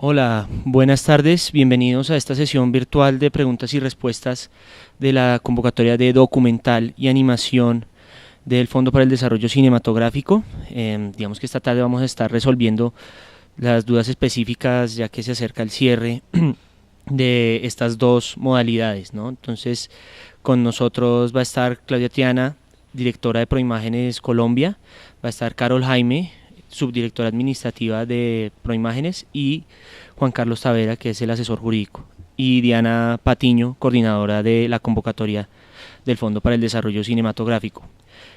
Hola, buenas tardes, bienvenidos a esta sesión virtual de preguntas y respuestas de la convocatoria de documental y animación del Fondo para el Desarrollo Cinematográfico. Digamos que esta tarde vamos a estar resolviendo las dudas específicas ya que se acerca el cierre de estas dos modalidades, ¿no? Entonces, con nosotros va a estar Claudia Triana, directora de Proimágenes Colombia, va a estar Carol Jaime, subdirectora administrativa de Proimágenes, y Juan Carlos Tavera, que es el asesor jurídico, y Diana Patiño, coordinadora de la convocatoria del Fondo para el Desarrollo Cinematográfico.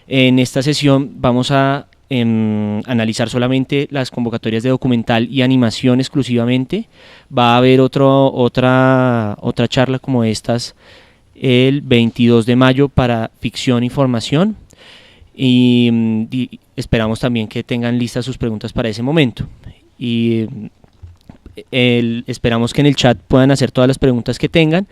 En esta sesión vamos a analizar solamente las convocatorias de documental y animación exclusivamente. Va a haber otra charla como estas el 22 de mayo para ficción y formación, y esperamos también que tengan listas sus preguntas para ese momento. Y esperamos que en el chat puedan hacer todas las preguntas que tengan.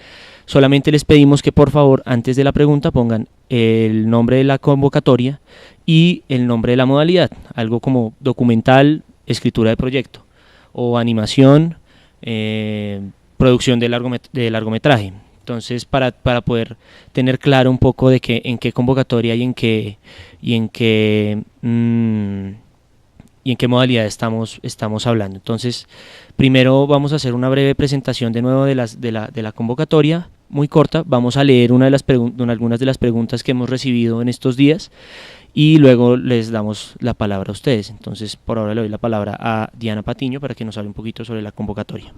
Solamente les pedimos que por favor antes de la pregunta pongan el nombre de la convocatoria y el nombre de la modalidad, algo como documental, escritura de proyecto, o animación, producción de largometraje. Entonces, para poder tener claro un poco de en qué convocatoria y en qué modalidad estamos hablando. Entonces, primero vamos a hacer una breve presentación de nuevo de la convocatoria, muy corta. Vamos a leer algunas de las preguntas que hemos recibido en estos días y luego les damos la palabra a ustedes. Entonces, por ahora le doy la palabra a Diana Patiño para que nos hable un poquito sobre la convocatoria.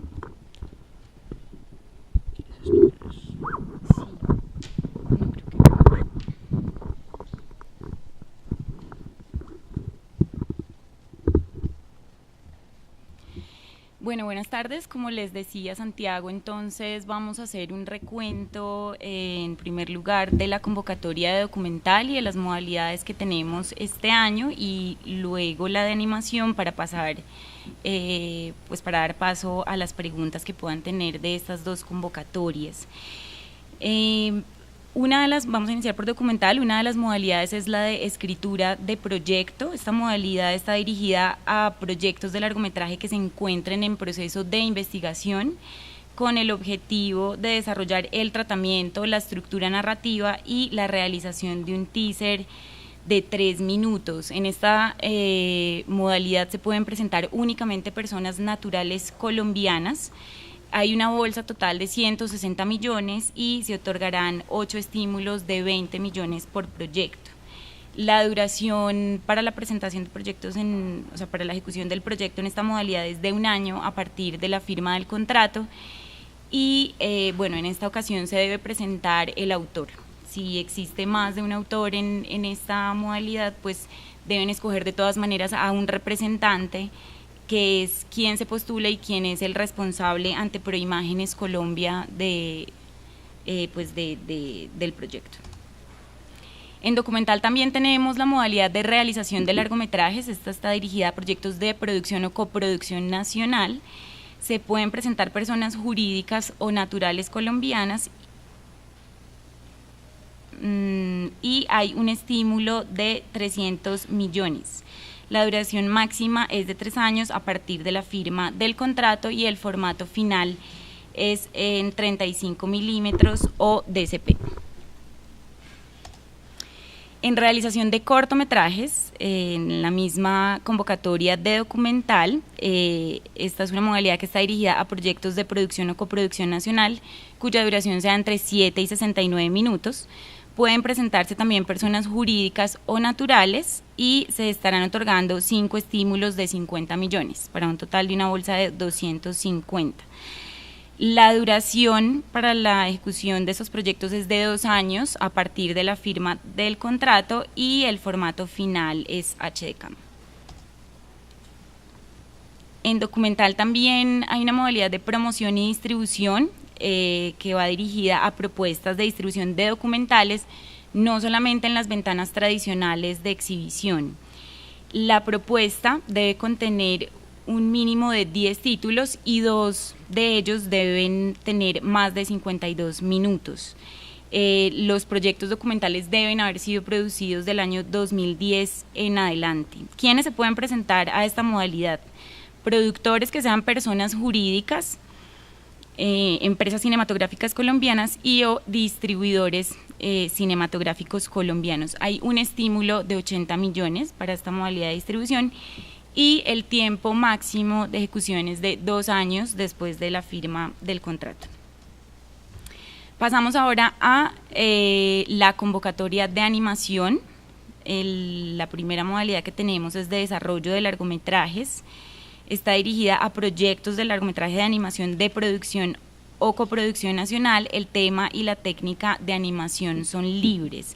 Bueno, buenas tardes. Como les decía Santiago, entonces vamos a hacer un recuento en primer lugar de la convocatoria de documental y de las modalidades que tenemos este año, y luego la de animación para pasar, pues para dar paso a las preguntas que puedan tener de estas dos convocatorias. Vamos a iniciar por documental. Una de las modalidades es la de escritura de proyecto. Esta modalidad está dirigida a proyectos de largometraje que se encuentren en proceso de investigación, con el objetivo de desarrollar el tratamiento, la estructura narrativa y la realización de un teaser de 3 minutos. En esta modalidad se pueden presentar únicamente personas naturales colombianas. Hay una bolsa total de 160 millones y se otorgarán 8 estímulos de 20 millones por proyecto. La duración para la presentación de proyectos, para la ejecución del proyecto en esta modalidad es de 1 año a partir de la firma del contrato, y en esta ocasión se debe presentar el autor. Si existe más de un autor en esta modalidad, pues deben escoger de todas maneras a un representante, que es quien se postula y quien es el responsable ante Proimágenes Colombia del proyecto. En documental también tenemos la modalidad de realización de largometrajes. Esta está dirigida a proyectos de producción o coproducción nacional. Se pueden presentar personas jurídicas o naturales colombianas, y hay un estímulo de 300 millones. La duración máxima es de 3 años a partir de la firma del contrato, y el formato final es en 35 milímetros o DCP. En realización de cortometrajes, en la misma convocatoria de documental, esta es una modalidad que está dirigida a proyectos de producción o coproducción nacional, cuya duración sea entre 7 y 69 minutos. Pueden presentarse también personas jurídicas o naturales, y se estarán otorgando 5 estímulos de 50 millones, para un total de una bolsa de 250. La duración para la ejecución de esos proyectos es de 2 años a partir de la firma del contrato, y el formato final es HDCAM. En documental también hay una modalidad de promoción y distribución, que va dirigida a propuestas de distribución de documentales, no solamente en las ventanas tradicionales de exhibición. La propuesta debe contener un mínimo de 10 títulos y 2 de ellos deben tener más de 52 minutos. Los proyectos documentales deben haber sido producidos del año 2010 en adelante. ¿Quiénes se pueden presentar a esta modalidad? productores que sean personas jurídicas, empresas cinematográficas colombianas y o distribuidores cinematográficos colombianos. Hay un estímulo de 80 millones para esta modalidad de distribución y el tiempo máximo de ejecución es de 2 años después de la firma del contrato. Pasamos ahora a la convocatoria de animación. La primera modalidad que tenemos es de desarrollo de largometrajes. Está dirigida a proyectos de largometraje de animación de producción o coproducción nacional. El tema y la técnica de animación son libres.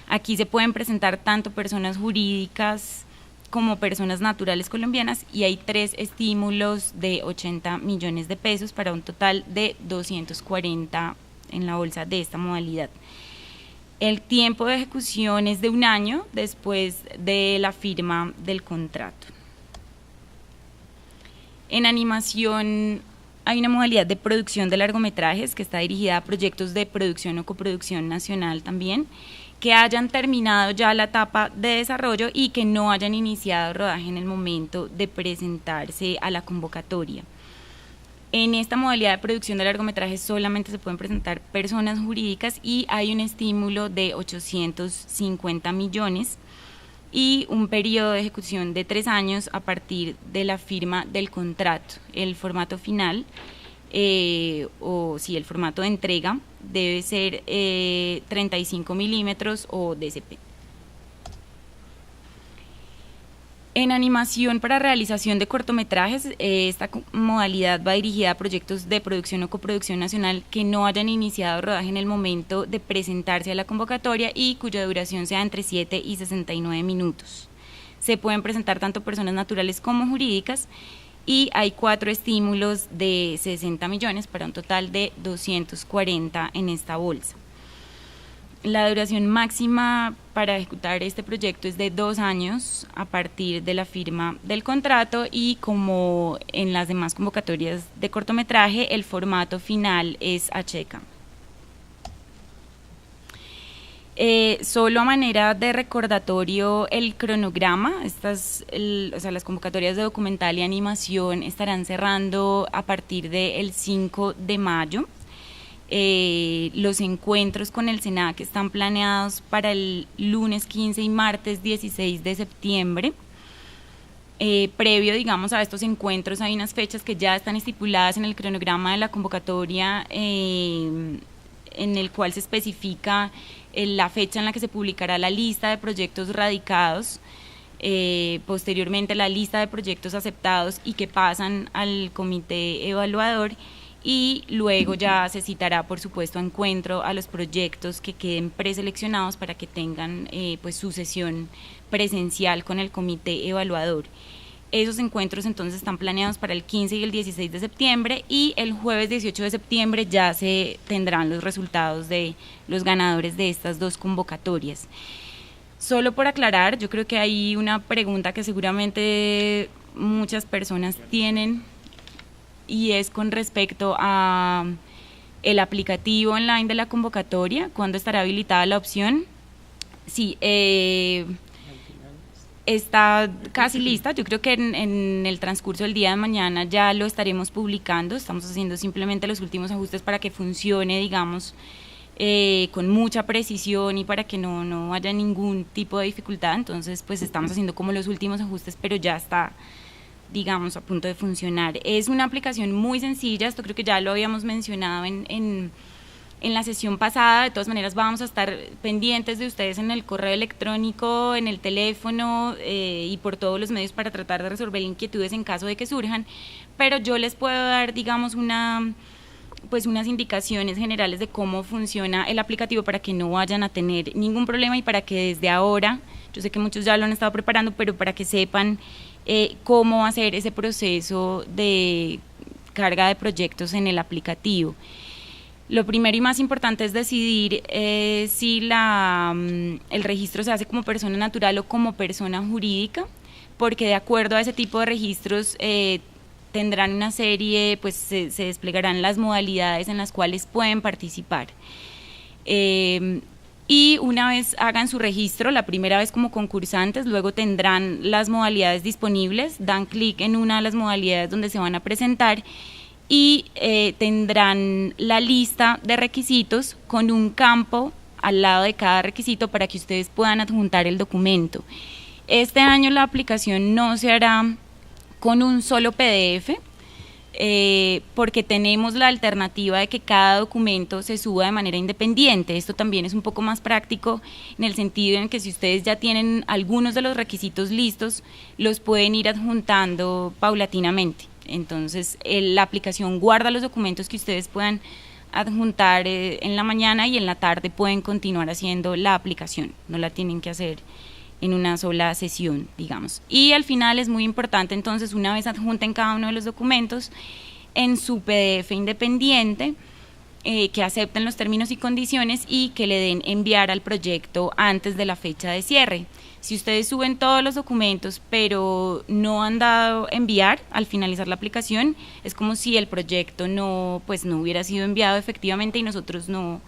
Aquí se pueden presentar tanto personas jurídicas como personas naturales colombianas y hay 3 estímulos de 80 millones de pesos para un total de 240 en la bolsa de esta modalidad. El tiempo de ejecución es de 1 año después de la firma del contrato. En animación hay una modalidad de producción de largometrajes que está dirigida a proyectos de producción o coproducción nacional también, que hayan terminado ya la etapa de desarrollo y que no hayan iniciado rodaje en el momento de presentarse a la convocatoria. En esta modalidad de producción de largometrajes solamente se pueden presentar personas jurídicas y hay un estímulo de 850 millones y un periodo de ejecución de 3 años a partir de la firma del contrato. El formato final, el formato de entrega debe ser 35 milímetros o DCP. En animación para realización de cortometrajes, esta modalidad va dirigida a proyectos de producción o coproducción nacional que no hayan iniciado rodaje en el momento de presentarse a la convocatoria y cuya duración sea entre 7 y 69 minutos. Se pueden presentar tanto personas naturales como jurídicas y hay 4 estímulos de 60 millones para un total de 240 en esta bolsa. La duración máxima para ejecutar este proyecto es de 2 años a partir de la firma del contrato y como en las demás convocatorias de cortometraje, el formato final es Acheca. Solo a manera de recordatorio el cronograma, las convocatorias de documental y animación estarán cerrando a partir del 5 de mayo. Los encuentros con el SENAC están planeados para el lunes 15 y martes 16 de septiembre. Previo, digamos, a estos encuentros hay unas fechas que ya están estipuladas en el cronograma de la convocatoria, en el cual se especifica la fecha en la que se publicará la lista de proyectos radicados, posteriormente la lista de proyectos aceptados y que pasan al comité evaluador, y luego ya se citará, por supuesto, a encuentro a los proyectos que queden preseleccionados para que tengan pues su sesión presencial con el comité evaluador. Esos encuentros entonces están planeados para el 15 y el 16 de septiembre y el jueves 18 de septiembre ya se tendrán los resultados de los ganadores de estas 2 convocatorias. Solo por aclarar, yo creo que hay una pregunta que seguramente muchas personas tienen y es con respecto a el aplicativo online de la convocatoria, ¿cuándo estará habilitada la opción? Sí, está casi lista, yo creo que en el transcurso del día de mañana ya lo estaremos publicando, estamos haciendo simplemente los últimos ajustes para que funcione, digamos, con mucha precisión y para que no haya ningún tipo de dificultad, entonces pues estamos haciendo como los últimos ajustes, pero ya está, digamos, a punto de funcionar. Es una aplicación muy sencilla, esto creo que ya lo habíamos mencionado en la sesión pasada. De todas maneras vamos a estar pendientes de ustedes en el correo electrónico, en el teléfono y por todos los medios para tratar de resolver inquietudes en caso de que surjan, pero yo les puedo dar, digamos, unas indicaciones generales de cómo funciona el aplicativo para que no vayan a tener ningún problema y para que desde ahora, yo sé que muchos ya lo han estado preparando, pero para que sepan cómo hacer ese proceso de carga de proyectos en el aplicativo. Lo primero y más importante es decidir si el registro se hace como persona natural o como persona jurídica, porque de acuerdo a ese tipo de registros tendrán una serie, pues se desplegarán las modalidades en las cuales pueden participar. y una vez hagan su registro, la primera vez como concursantes, luego tendrán las modalidades disponibles, dan clic en una de las modalidades donde se van a presentar y tendrán la lista de requisitos con un campo al lado de cada requisito para que ustedes puedan adjuntar el documento. Este año la aplicación no se hará con un solo PDF, porque tenemos la alternativa de que cada documento se suba de manera independiente. Esto también es un poco más práctico en el sentido en que si ustedes ya tienen algunos de los requisitos listos, los pueden ir adjuntando paulatinamente. Entonces la aplicación guarda los documentos que ustedes puedan adjuntar en la mañana, y en la tarde pueden continuar haciendo la aplicación, no la tienen que hacer en una sola sesión, digamos. Y al final es muy importante, entonces, una vez adjunten cada uno de los documentos en su PDF independiente, que acepten los términos y condiciones y que le den enviar al proyecto antes de la fecha de cierre. Si ustedes suben todos los documentos pero no han dado enviar al finalizar la aplicación, es como si el proyecto no hubiera sido enviado efectivamente y nosotros no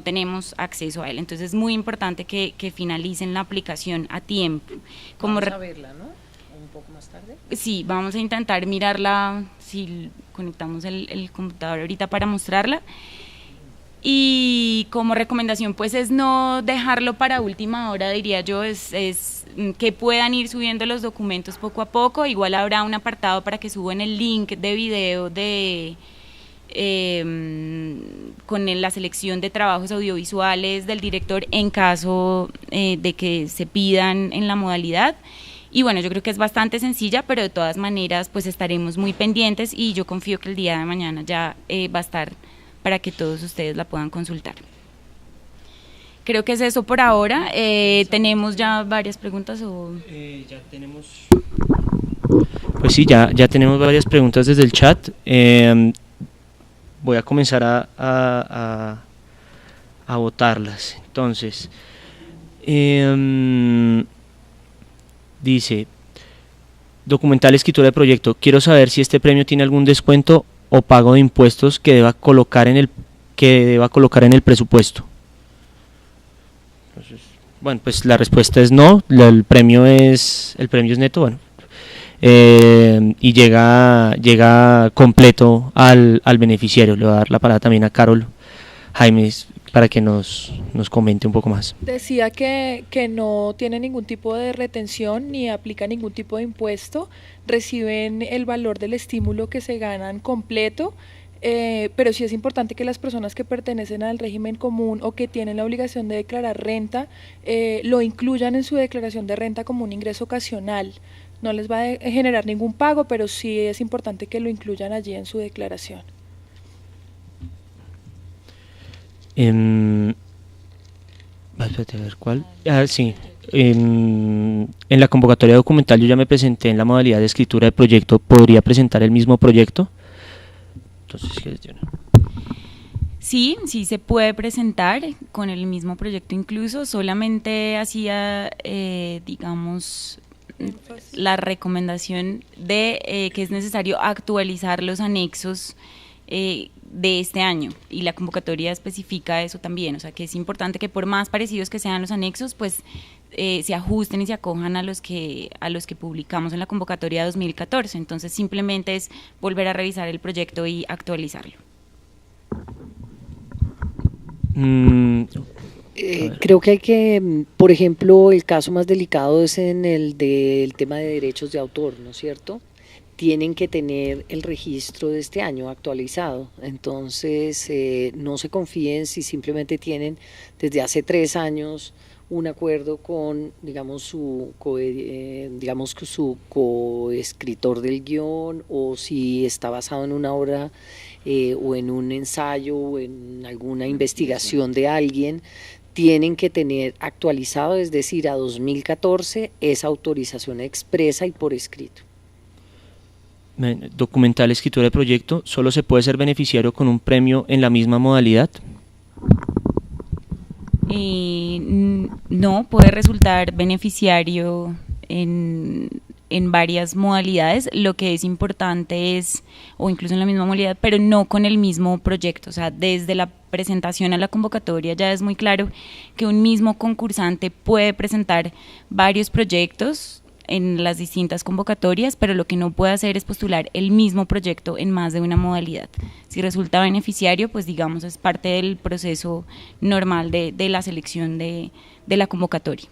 tenemos acceso a él. Entonces es muy importante que finalicen la aplicación a tiempo. Vamos a verla, ¿no? Un poco más tarde. Sí, vamos a intentar mirarla, si conectamos el computador ahorita para mostrarla. Y como recomendación, pues es no dejarlo para última hora, diría yo, es que puedan ir subiendo los documentos poco a poco. Igual habrá un apartado para que suban el link de video con la selección de trabajos audiovisuales del director en caso de que se pidan en la modalidad. Y bueno, yo creo que es bastante sencilla, pero de todas maneras pues estaremos muy pendientes y yo confío que el día de mañana ya va a estar para que todos ustedes la puedan consultar. Creo que es eso por ahora. ¿Tenemos ya varias preguntas? Ya tenemos... Pues sí, ya tenemos varias preguntas desde el chat. Voy a comenzar a votarlas. Entonces, dice, documental escritura de proyecto, quiero saber si este premio tiene algún descuento o pago de impuestos que deba colocar en el presupuesto. Entonces, bueno, pues la respuesta es no. El premio es neto, bueno, y llega completo al beneficiario. Le voy a dar la palabra también a Carol Jaimes para que nos comente un poco más. Decía que no tiene ningún tipo de retención ni aplica ningún tipo de impuesto, reciben el valor del estímulo que se ganan completo, pero sí es importante que las personas que pertenecen al régimen común o que tienen la obligación de declarar renta, lo incluyan en su declaración de renta como un ingreso ocasional. No les va a generar ningún pago, pero sí es importante que lo incluyan allí en su declaración. Espérate, a ver cuál. Sí. En la convocatoria documental yo ya me presenté en la modalidad de escritura de proyecto. ¿Podría presentar el mismo proyecto? Entonces, ¿qué es? Sí se puede presentar con el mismo proyecto incluso. Solamente hacía, digamos, la recomendación de que es necesario actualizar los anexos de este año, y la convocatoria especifica eso también, o sea que es importante que por más parecidos que sean los anexos, pues se ajusten y se acojan a los que publicamos en la convocatoria 2014. Entonces simplemente es volver a revisar el proyecto y actualizarlo. Creo que hay que, por ejemplo, el caso más delicado es en el del tema de derechos de autor, ¿no es cierto? Tienen que tener el registro de este año actualizado, entonces no se confíen si simplemente tienen desde hace 3 años un acuerdo con, digamos, su coescritor del guión, o si está basado en una obra o en un ensayo o en alguna investigación de alguien. Tienen que tener actualizado, es decir, a 2014, esa autorización expresa y por escrito. Documental escritura de proyecto, ¿solo se puede ser beneficiario con un premio en la misma modalidad? No, puede resultar beneficiario en varias modalidades. Lo que es importante es, o incluso en la misma modalidad, pero no con el mismo proyecto. O sea, desde la presentación a la convocatoria ya es muy claro que un mismo concursante puede presentar varios proyectos en las distintas convocatorias, pero lo que no puede hacer es postular el mismo proyecto en más de una modalidad. Si resulta beneficiario, pues digamos es parte del proceso normal de la selección de la convocatoria.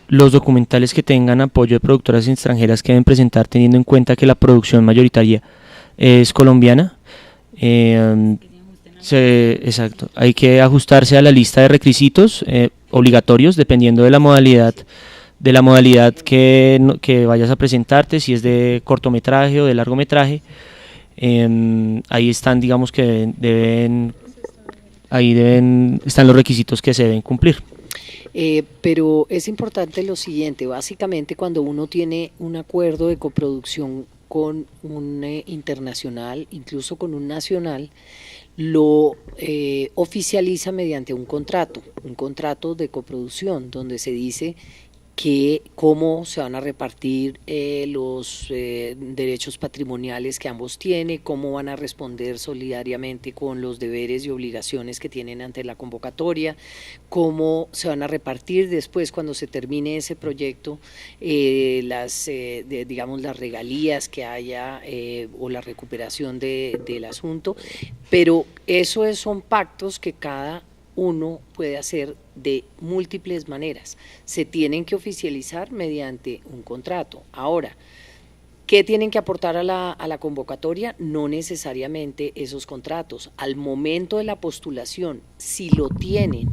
Los documentales que tengan apoyo de productoras extranjeras que deben presentar teniendo en cuenta que la producción mayoritaria es colombiana. Exacto, hay que ajustarse a la lista de requisitos obligatorios dependiendo de la modalidad que vayas a presentarte, si es de cortometraje o de largometraje. Ahí están, digamos que están los requisitos que se deben cumplir. Pero es importante lo siguiente, básicamente cuando uno tiene un acuerdo de coproducción con un internacional, incluso con un nacional, lo oficializa mediante un contrato de coproducción, donde se dice que cómo se van a repartir los derechos patrimoniales que ambos tienen, cómo van a responder solidariamente con los deberes y obligaciones que tienen ante la convocatoria, cómo se van a repartir después cuando se termine ese proyecto digamos las regalías que haya o la recuperación del asunto, pero eso son pactos que cada uno puede hacer de múltiples maneras. Se tienen que oficializar mediante un contrato. Ahora, ¿qué tienen que aportar a la convocatoria? No necesariamente esos contratos. Al momento de la postulación, si lo tienen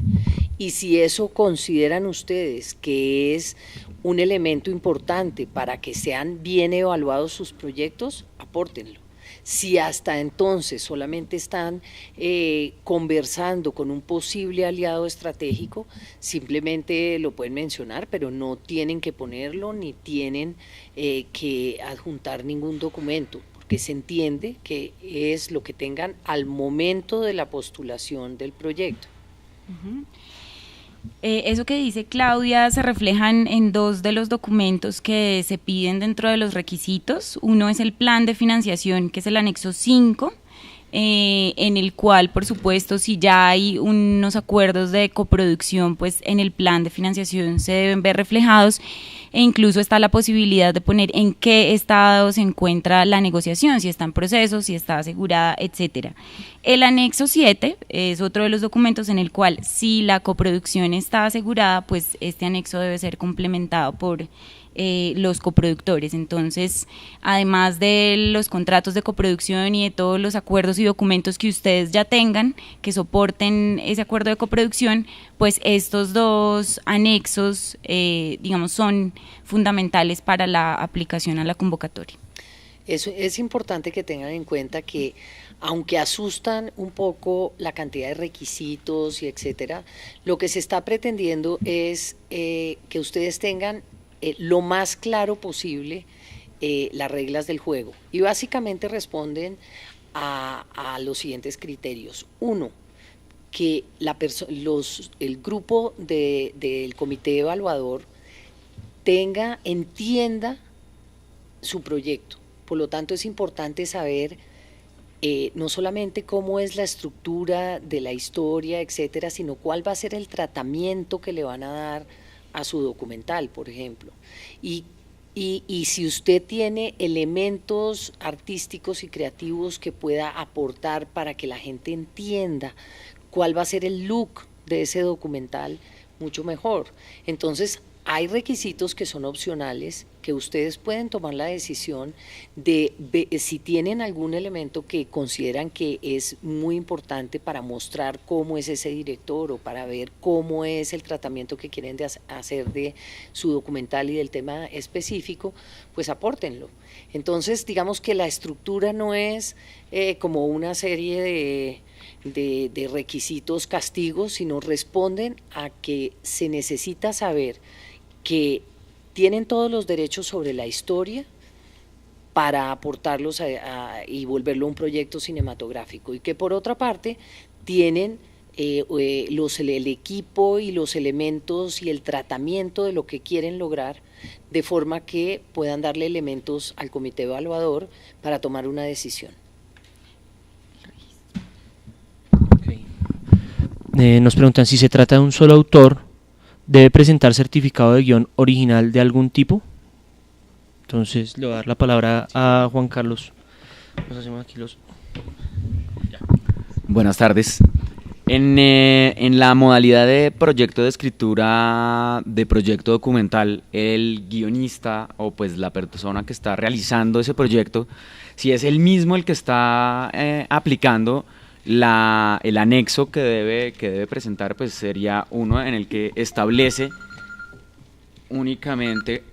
y si eso consideran ustedes que es un elemento importante para que sean bien evaluados sus proyectos, apórtenlo. Si hasta entonces solamente están conversando con un posible aliado estratégico, simplemente lo pueden mencionar, pero no tienen que ponerlo ni tienen que adjuntar ningún documento, porque se entiende que es lo que tengan al momento de la postulación del proyecto. Uh-huh. Eso que dice Claudia se reflejan en dos de los documentos que se piden dentro de los requisitos. Uno es el plan de financiación, que es el anexo 5, en el cual, por supuesto, si ya hay unos acuerdos de coproducción, pues en el plan de financiación se deben ver reflejados, e incluso está la posibilidad de poner en qué estado se encuentra la negociación, si está en proceso, si está asegurada, etcétera. El anexo 7 es otro de los documentos en el cual, si la coproducción está asegurada, pues este anexo debe ser complementado por los coproductores. Entonces, además de los contratos de coproducción y de todos los acuerdos y documentos que ustedes ya tengan que soporten ese acuerdo de coproducción, pues estos dos anexos, digamos, son fundamentales para la aplicación a la convocatoria. Es importante que tengan en cuenta que, aunque asustan un poco la cantidad de requisitos y etcétera, lo que se está pretendiendo es que ustedes tengan lo más claro posible las reglas del juego, y básicamente responden a los siguientes criterios. Uno, que el grupo del comité evaluador entienda su proyecto. Por lo tanto, es importante saber no solamente cómo es la estructura de la historia, etcétera, sino cuál va a ser el tratamiento que le van a dar a su documental, por ejemplo. Y si usted tiene elementos artísticos y creativos que pueda aportar para que la gente entienda cuál va a ser el look de ese documental, mucho mejor. Entonces, hay requisitos que son opcionales, que ustedes pueden tomar la decisión de si tienen algún elemento que consideran que es muy importante para mostrar cómo es ese director o para ver cómo es el tratamiento que quieren hacer de su documental y del tema específico, pues apórtenlo. Entonces, digamos que la estructura no es como una serie de requisitos castigos, sino responden a que se necesita saber que tienen todos los derechos sobre la historia para aportarlos y volverlo un proyecto cinematográfico, y que por otra parte tienen el equipo y los elementos y el tratamiento de lo que quieren lograr, de forma que puedan darle elementos al comité evaluador para tomar una decisión. Nos preguntan si se trata de un solo autor, ¿debe presentar certificado de guión original de algún tipo? Entonces le voy a dar la palabra a Juan Carlos. Nos hacemos aquí los... Buenas tardes. En la modalidad de proyecto de escritura de proyecto documental, el guionista o pues la persona que está realizando ese proyecto, si es el mismo el que está aplicando el anexo que debe presentar, pues sería uno en el que establece únicamente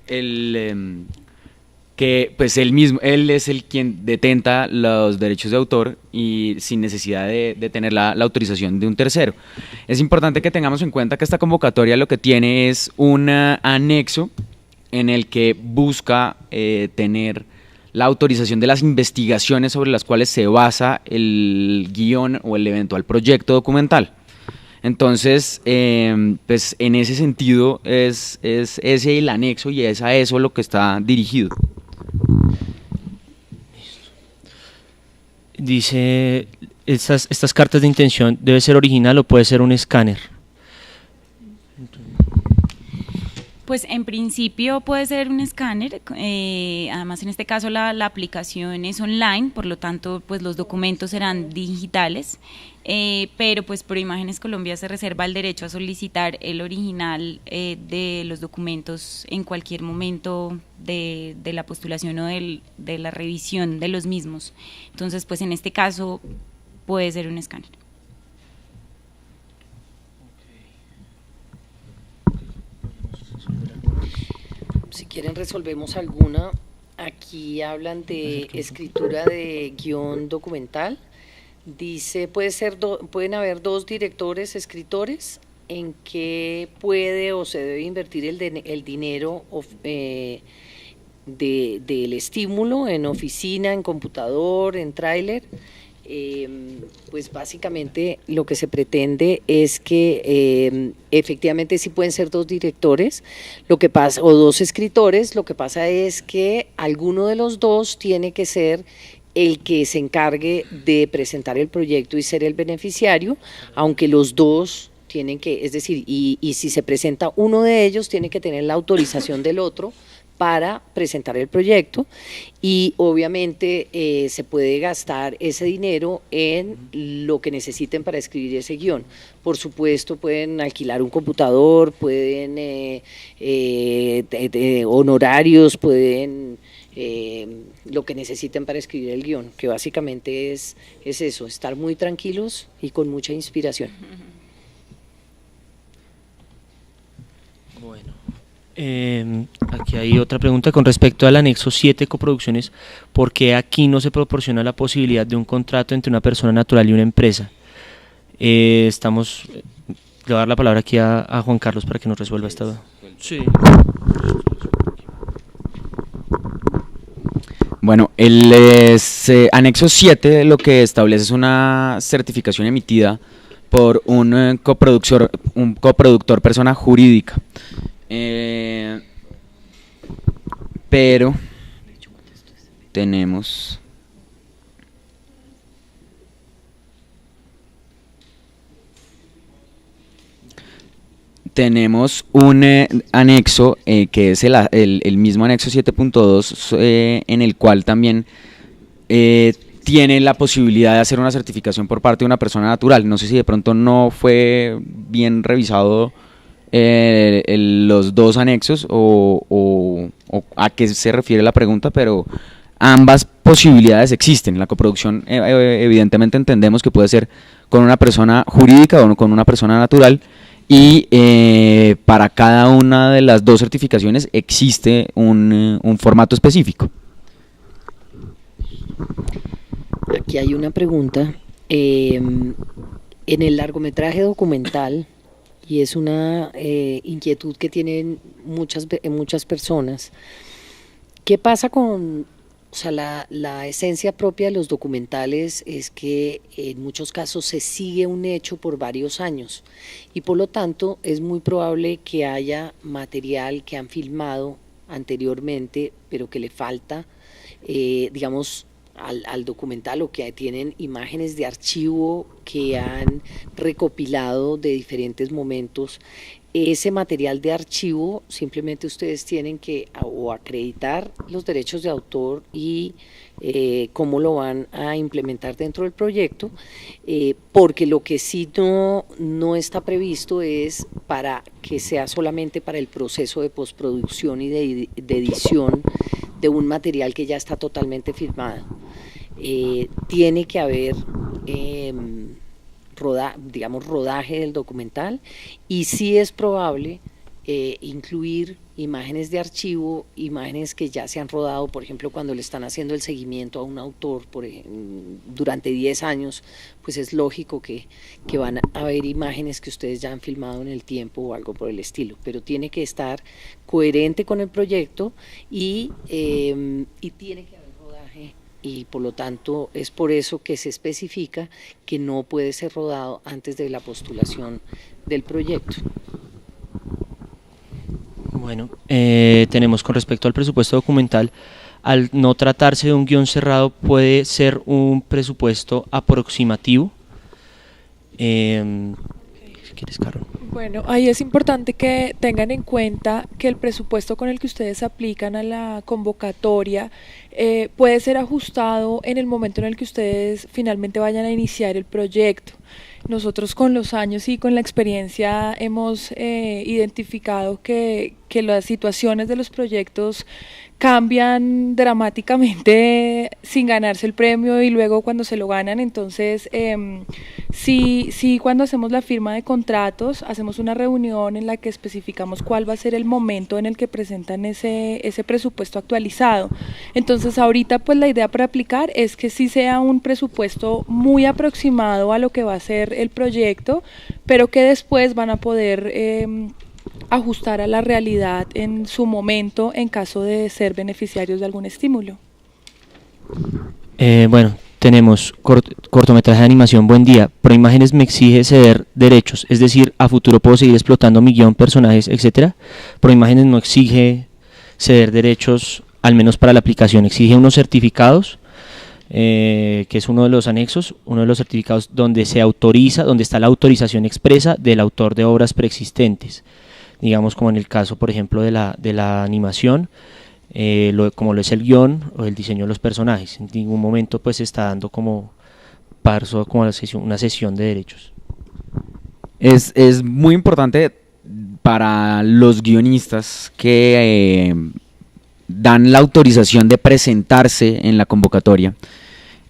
que pues él es el quien detenta los derechos de autor y sin necesidad de tener la autorización de un tercero. Es importante que tengamos en cuenta que esta convocatoria lo que tiene es un anexo en el que busca tener la autorización de las investigaciones sobre las cuales se basa el guión o el eventual proyecto documental. Entonces, pues en ese sentido es ese el anexo y es a eso lo que está dirigido. Dice, estas cartas de intención, ¿debe ser original o puede ser un escáner? Pues en principio puede ser un escáner, además en este caso la aplicación es online, por lo tanto pues los documentos serán digitales, pero pues Proimágenes Colombia se reserva el derecho a solicitar el original de los documentos en cualquier momento de la postulación o de la revisión de los mismos. Entonces pues en este caso puede ser un escáner. Si quieren resolvemos alguna. Aquí hablan de escritura de guión documental. Dice, pueden haber dos directores, escritores, en que puede o se debe invertir el dinero del estímulo en oficina, en computador, en tráiler. Pues básicamente lo que se pretende es que efectivamente sí pueden ser dos directores, lo que pasa, o dos escritores. Lo que pasa es que alguno de los dos tiene que ser el que se encargue de presentar el proyecto y ser el beneficiario, aunque los dos tienen que, es decir, y si se presenta uno de ellos, tiene que tener la autorización del otro para presentar el proyecto, y obviamente se puede gastar ese dinero en lo que necesiten para escribir ese guión. Por supuesto pueden alquilar un computador, pueden honorarios, pueden lo que necesiten para escribir el guión, que básicamente es eso, estar muy tranquilos y con mucha inspiración. Bueno. Aquí hay otra pregunta con respecto al anexo 7 coproducciones. ¿Por qué aquí no se proporciona la posibilidad de un contrato entre una persona natural y una empresa? Le voy a dar la palabra aquí a Juan Carlos para que nos resuelva esta duda. Sí. Bueno, el anexo 7 lo que establece es una certificación emitida por un coproductor persona jurídica. Pero tenemos un anexo que es el mismo anexo 7.2 en el cual también tiene la posibilidad de hacer una certificación por parte de una persona natural. No sé si de pronto no fue bien revisado los dos anexos o a qué se refiere la pregunta, pero ambas posibilidades existen. La coproducción evidentemente entendemos que puede ser con una persona jurídica o con una persona natural, y para cada una de las dos certificaciones existe un formato específico. Aquí hay una pregunta. En el largometraje documental, y es una inquietud que tienen muchas personas, ¿qué pasa con O sea, la esencia propia de los documentales es que en muchos casos se sigue un hecho por varios años y por lo tanto es muy probable que haya material que han filmado anteriormente pero que le falta, digamos, al documental, o que tienen imágenes de archivo que han recopilado de diferentes momentos. Ese material de archivo simplemente ustedes tienen que o acreditar los derechos de autor y cómo lo van a implementar dentro del proyecto, porque lo que sí no está previsto es para que sea solamente para el proceso de postproducción y de edición de un material que ya está totalmente filmado. Tiene que haber rodaje del documental, y sí es probable incluir imágenes de archivo, imágenes que ya se han rodado, por ejemplo, cuando le están haciendo el seguimiento a un autor durante 10 años, pues es lógico que van a haber imágenes que ustedes ya han filmado en el tiempo o algo por el estilo, pero tiene que estar coherente con el proyecto y tiene que haber rodaje, y por lo tanto es por eso que se especifica que no puede ser rodado antes de la postulación del proyecto. Bueno, tenemos con respecto al presupuesto documental, al no tratarse de un guión cerrado, puede ser un presupuesto aproximativo. Si quieres, Carol. Bueno, ahí es importante que tengan en cuenta que el presupuesto con el que ustedes aplican a la convocatoria puede ser ajustado en el momento en el que ustedes finalmente vayan a iniciar el proyecto. Nosotros con los años y con la experiencia hemos identificado que las situaciones de los proyectos cambian dramáticamente sin ganarse el premio y luego cuando se lo ganan. Entonces, sí, cuando hacemos la firma de contratos, hacemos una reunión en la que especificamos cuál va a ser el momento en el que presentan ese presupuesto actualizado. Entonces, ahorita pues la idea para aplicar es que sí sea un presupuesto muy aproximado a lo que va a ser el proyecto, pero que después van a poder ajustar a la realidad en su momento en caso de ser beneficiarios de algún estímulo. Bueno, tenemos cortometraje de animación Buen Día. Proimágenes me exige ceder derechos, es decir, a futuro puedo seguir explotando mi guión, personajes, etcétera. Proimágenes no exige ceder derechos, al menos para la aplicación, exige unos certificados, que es uno de los anexos, uno de los certificados donde se autoriza, donde está la autorización expresa del autor de obras preexistentes, digamos como en el caso, por ejemplo, de la animación, como lo es el guión o el diseño de los personajes. En ningún momento pues se está dando como paso como una cesión de derechos. Es muy importante para los guionistas que dan la autorización de presentarse en la convocatoria.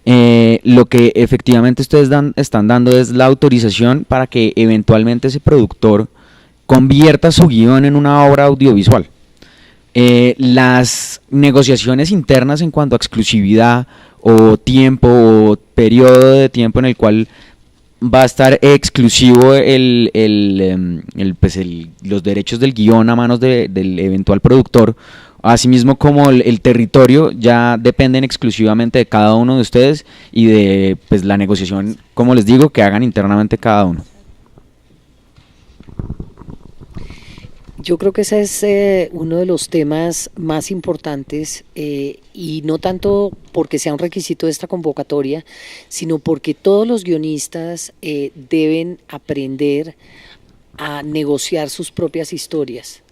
Lo que efectivamente ustedes están dando es la autorización para que eventualmente ese productor convierta su guión en una obra audiovisual. Las negociaciones internas en cuanto a exclusividad o tiempo o periodo de tiempo en el cual va a estar exclusivo los derechos del guión a manos del eventual productor, asimismo como el territorio, ya dependen exclusivamente de cada uno de ustedes y de pues la negociación, como les digo, que hagan internamente cada uno. Yo creo que ese es uno de los temas más importantes, y no tanto porque sea un requisito de esta convocatoria, sino porque todos los guionistas deben aprender a negociar sus propias historias.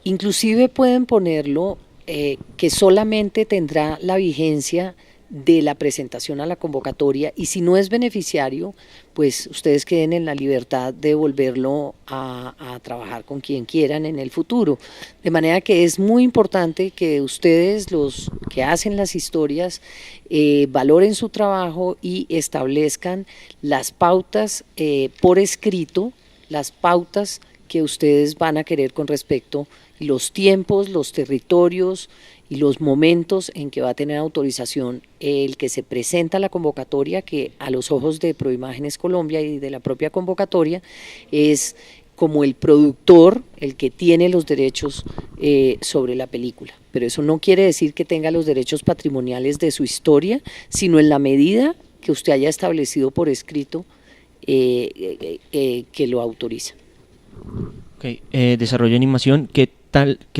Inclusive pueden ponerlo que solamente tendrá la vigencia de la presentación a la convocatoria, y si no es beneficiario, pues ustedes queden en la libertad de volverlo a trabajar con quien quieran en el futuro. De manera que es muy importante que ustedes, los que hacen las historias, valoren su trabajo y establezcan las pautas por escrito, las pautas que ustedes van a querer con respecto a los tiempos, los territorios y los momentos en que va a tener autorización el que se presenta la convocatoria, que a los ojos de Proimágenes Colombia y de la propia convocatoria es como el productor el que tiene los derechos sobre la película. Pero eso no quiere decir que tenga los derechos patrimoniales de su historia, sino en la medida que usted haya establecido por escrito que lo autoriza. Okay. Desarrollo de animación, ¿qué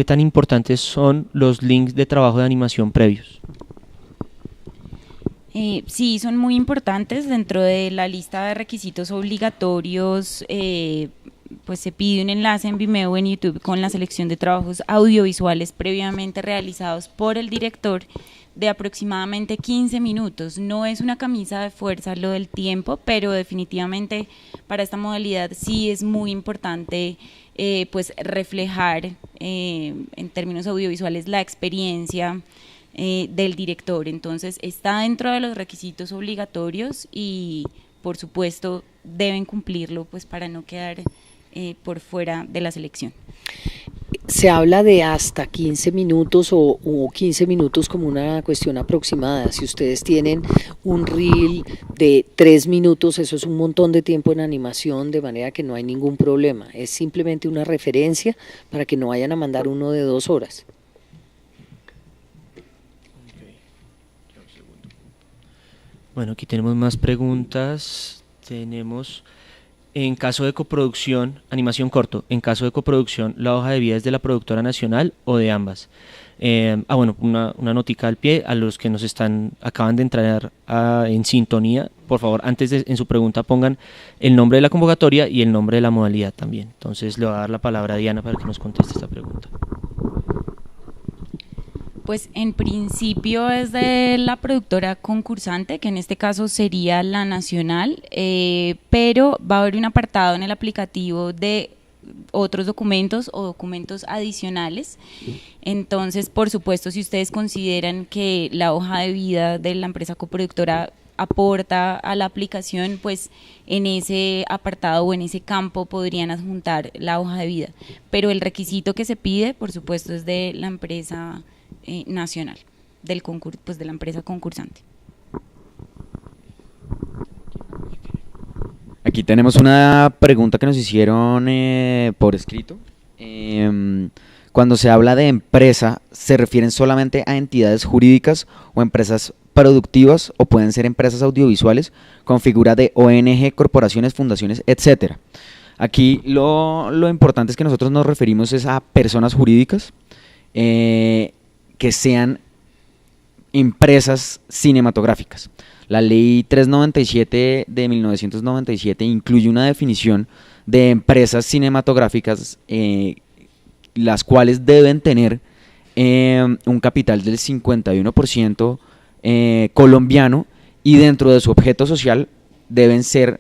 tan importantes son los links de trabajo de animación previos? Sí, son muy importantes. Dentro de la lista de requisitos obligatorios, pues se pide un enlace en Vimeo o en YouTube con la selección de trabajos audiovisuales previamente realizados por el director de aproximadamente 15 minutos. No es una camisa de fuerza lo del tiempo, pero definitivamente para esta modalidad sí es muy importante pues reflejar en términos audiovisuales la experiencia del director. Entonces está dentro de los requisitos obligatorios y por supuesto deben cumplirlo pues para no quedar por fuera de la selección. Se habla de hasta 15 minutos o 15 minutos como una cuestión aproximada. Si ustedes tienen un reel de 3 minutos, eso es un montón de tiempo en animación, de manera que no hay ningún problema. Es simplemente una referencia para que no vayan a mandar uno de 2 horas. Bueno, aquí tenemos más preguntas. Tenemos, en caso de coproducción, animación corto, en caso de coproducción, ¿la hoja de vida es de la productora nacional o de ambas? Bueno, una notica al pie, a los que acaban de entrar en sintonía, por favor, antes de en su pregunta pongan el nombre de la convocatoria y el nombre de la modalidad también. Entonces le voy a dar la palabra a Diana para que nos conteste esta pregunta. Pues en principio es de la productora concursante, que en este caso sería la nacional, pero va a haber un apartado en el aplicativo de otros documentos o documentos adicionales. Entonces, por supuesto, si ustedes consideran que la hoja de vida de la empresa coproductora aporta a la aplicación, pues en ese apartado o en ese campo podrían adjuntar la hoja de vida. Pero el requisito que se pide, por supuesto, es de la empresa nacional, del concurso, pues de la empresa concursante. Aquí tenemos una pregunta que nos hicieron por escrito. Cuando se habla de empresa, ¿se refieren solamente a entidades jurídicas o empresas productivas o pueden ser empresas audiovisuales con figura de ONG, corporaciones, fundaciones, etcétera? Aquí lo importante es que nosotros nos referimos es a personas jurídicas que sean empresas cinematográficas. La ley 397 de 1997 incluye una definición de empresas cinematográficas las cuales deben tener un capital del 51% colombiano y dentro de su objeto social deben ser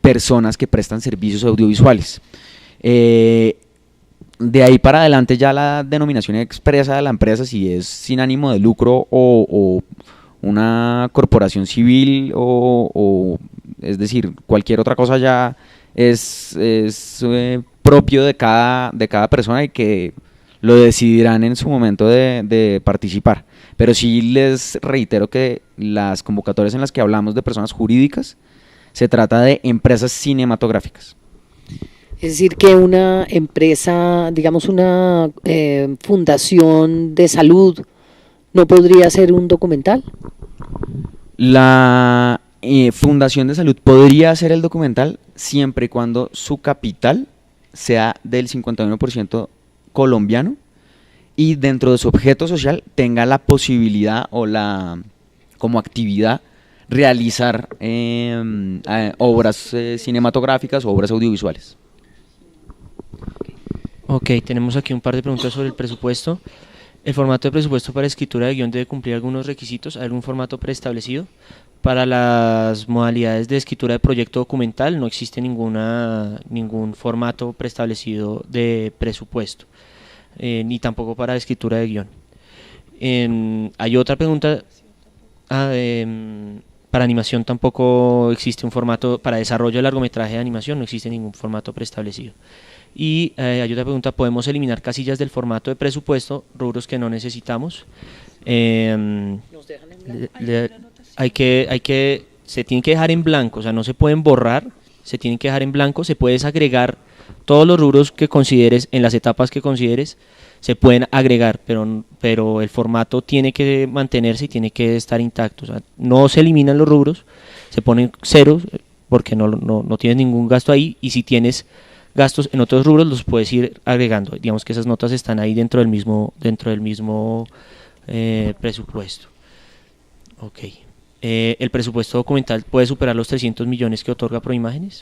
personas que prestan servicios audiovisuales. De ahí para adelante ya la denominación expresa de la empresa, si es sin ánimo de lucro o una corporación civil o es decir, cualquier otra cosa ya es propio de cada persona y que lo decidirán en su momento de participar. Pero sí les reitero que las convocatorias en las que hablamos de personas jurídicas se trata de empresas cinematográficas. Es decir, que una empresa, digamos una fundación de salud, ¿no podría ser un documental? La fundación de salud podría hacer el documental siempre y cuando su capital sea del 51% colombiano y dentro de su objeto social tenga la posibilidad o como actividad realizar obras cinematográficas o obras audiovisuales. Ok, tenemos aquí un par de preguntas sobre el presupuesto. ¿El formato de presupuesto para escritura de guión debe cumplir algunos requisitos? ¿Hay algún formato preestablecido? Para las modalidades de escritura de proyecto documental no existe ningún formato preestablecido de presupuesto, ni tampoco para escritura de guión. Hay otra pregunta. Para animación tampoco existe un formato, para desarrollo de largometraje de animación no existe ningún formato preestablecido. Y hay otra pregunta, ¿podemos eliminar casillas del formato de presupuesto, rubros que no necesitamos? Nos dejan en blanco. Se tiene que dejar en blanco, o sea, no se pueden borrar, se tienen que dejar en blanco, se puede agregar todos los rubros que consideres, en las etapas que consideres, se pueden agregar, pero el formato tiene que mantenerse y tiene que estar intacto. O sea, no se eliminan los rubros, se ponen ceros porque no tienes ningún gasto ahí, y si tienes gastos en otros rubros los puedes ir agregando. Digamos que esas notas están ahí dentro del mismo presupuesto. Ok. ¿El presupuesto documental puede superar los 300 millones que otorga Proimágenes?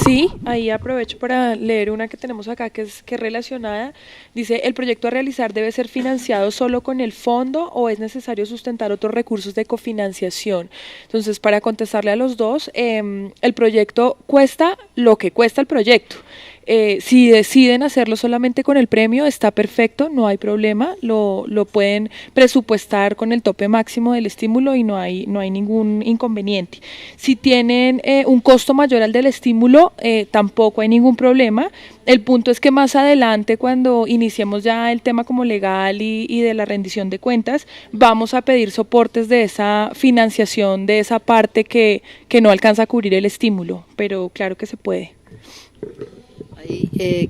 Sí, ahí aprovecho para leer una que tenemos acá que es relacionada. Dice, ¿el proyecto a realizar debe ser financiado solo con el fondo o es necesario sustentar otros recursos de cofinanciación? Entonces, para contestarle a los dos, el proyecto cuesta lo que cuesta el proyecto. Si deciden hacerlo solamente con el premio, está perfecto, no hay problema, lo pueden presupuestar con el tope máximo del estímulo y no hay ningún inconveniente. Si tienen un costo mayor al del estímulo, tampoco hay ningún problema. El punto es que más adelante, cuando iniciemos ya el tema como legal y de la rendición de cuentas, vamos a pedir soportes de esa financiación, de esa parte que no alcanza a cubrir el estímulo, pero claro que se puede.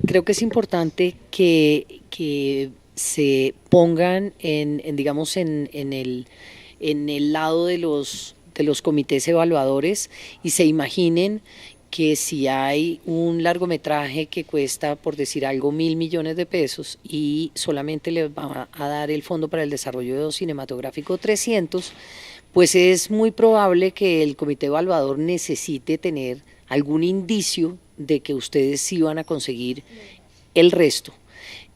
Creo que es importante que se pongan digamos en el lado de los comités evaluadores y se imaginen que si hay un largometraje que cuesta, por decir algo, 1.000 millones de pesos y solamente le va a dar el Fondo para el Desarrollo Cinematográfico 300, pues es muy probable que el comité evaluador necesite tener algún indicio de que ustedes sí van a conseguir el resto.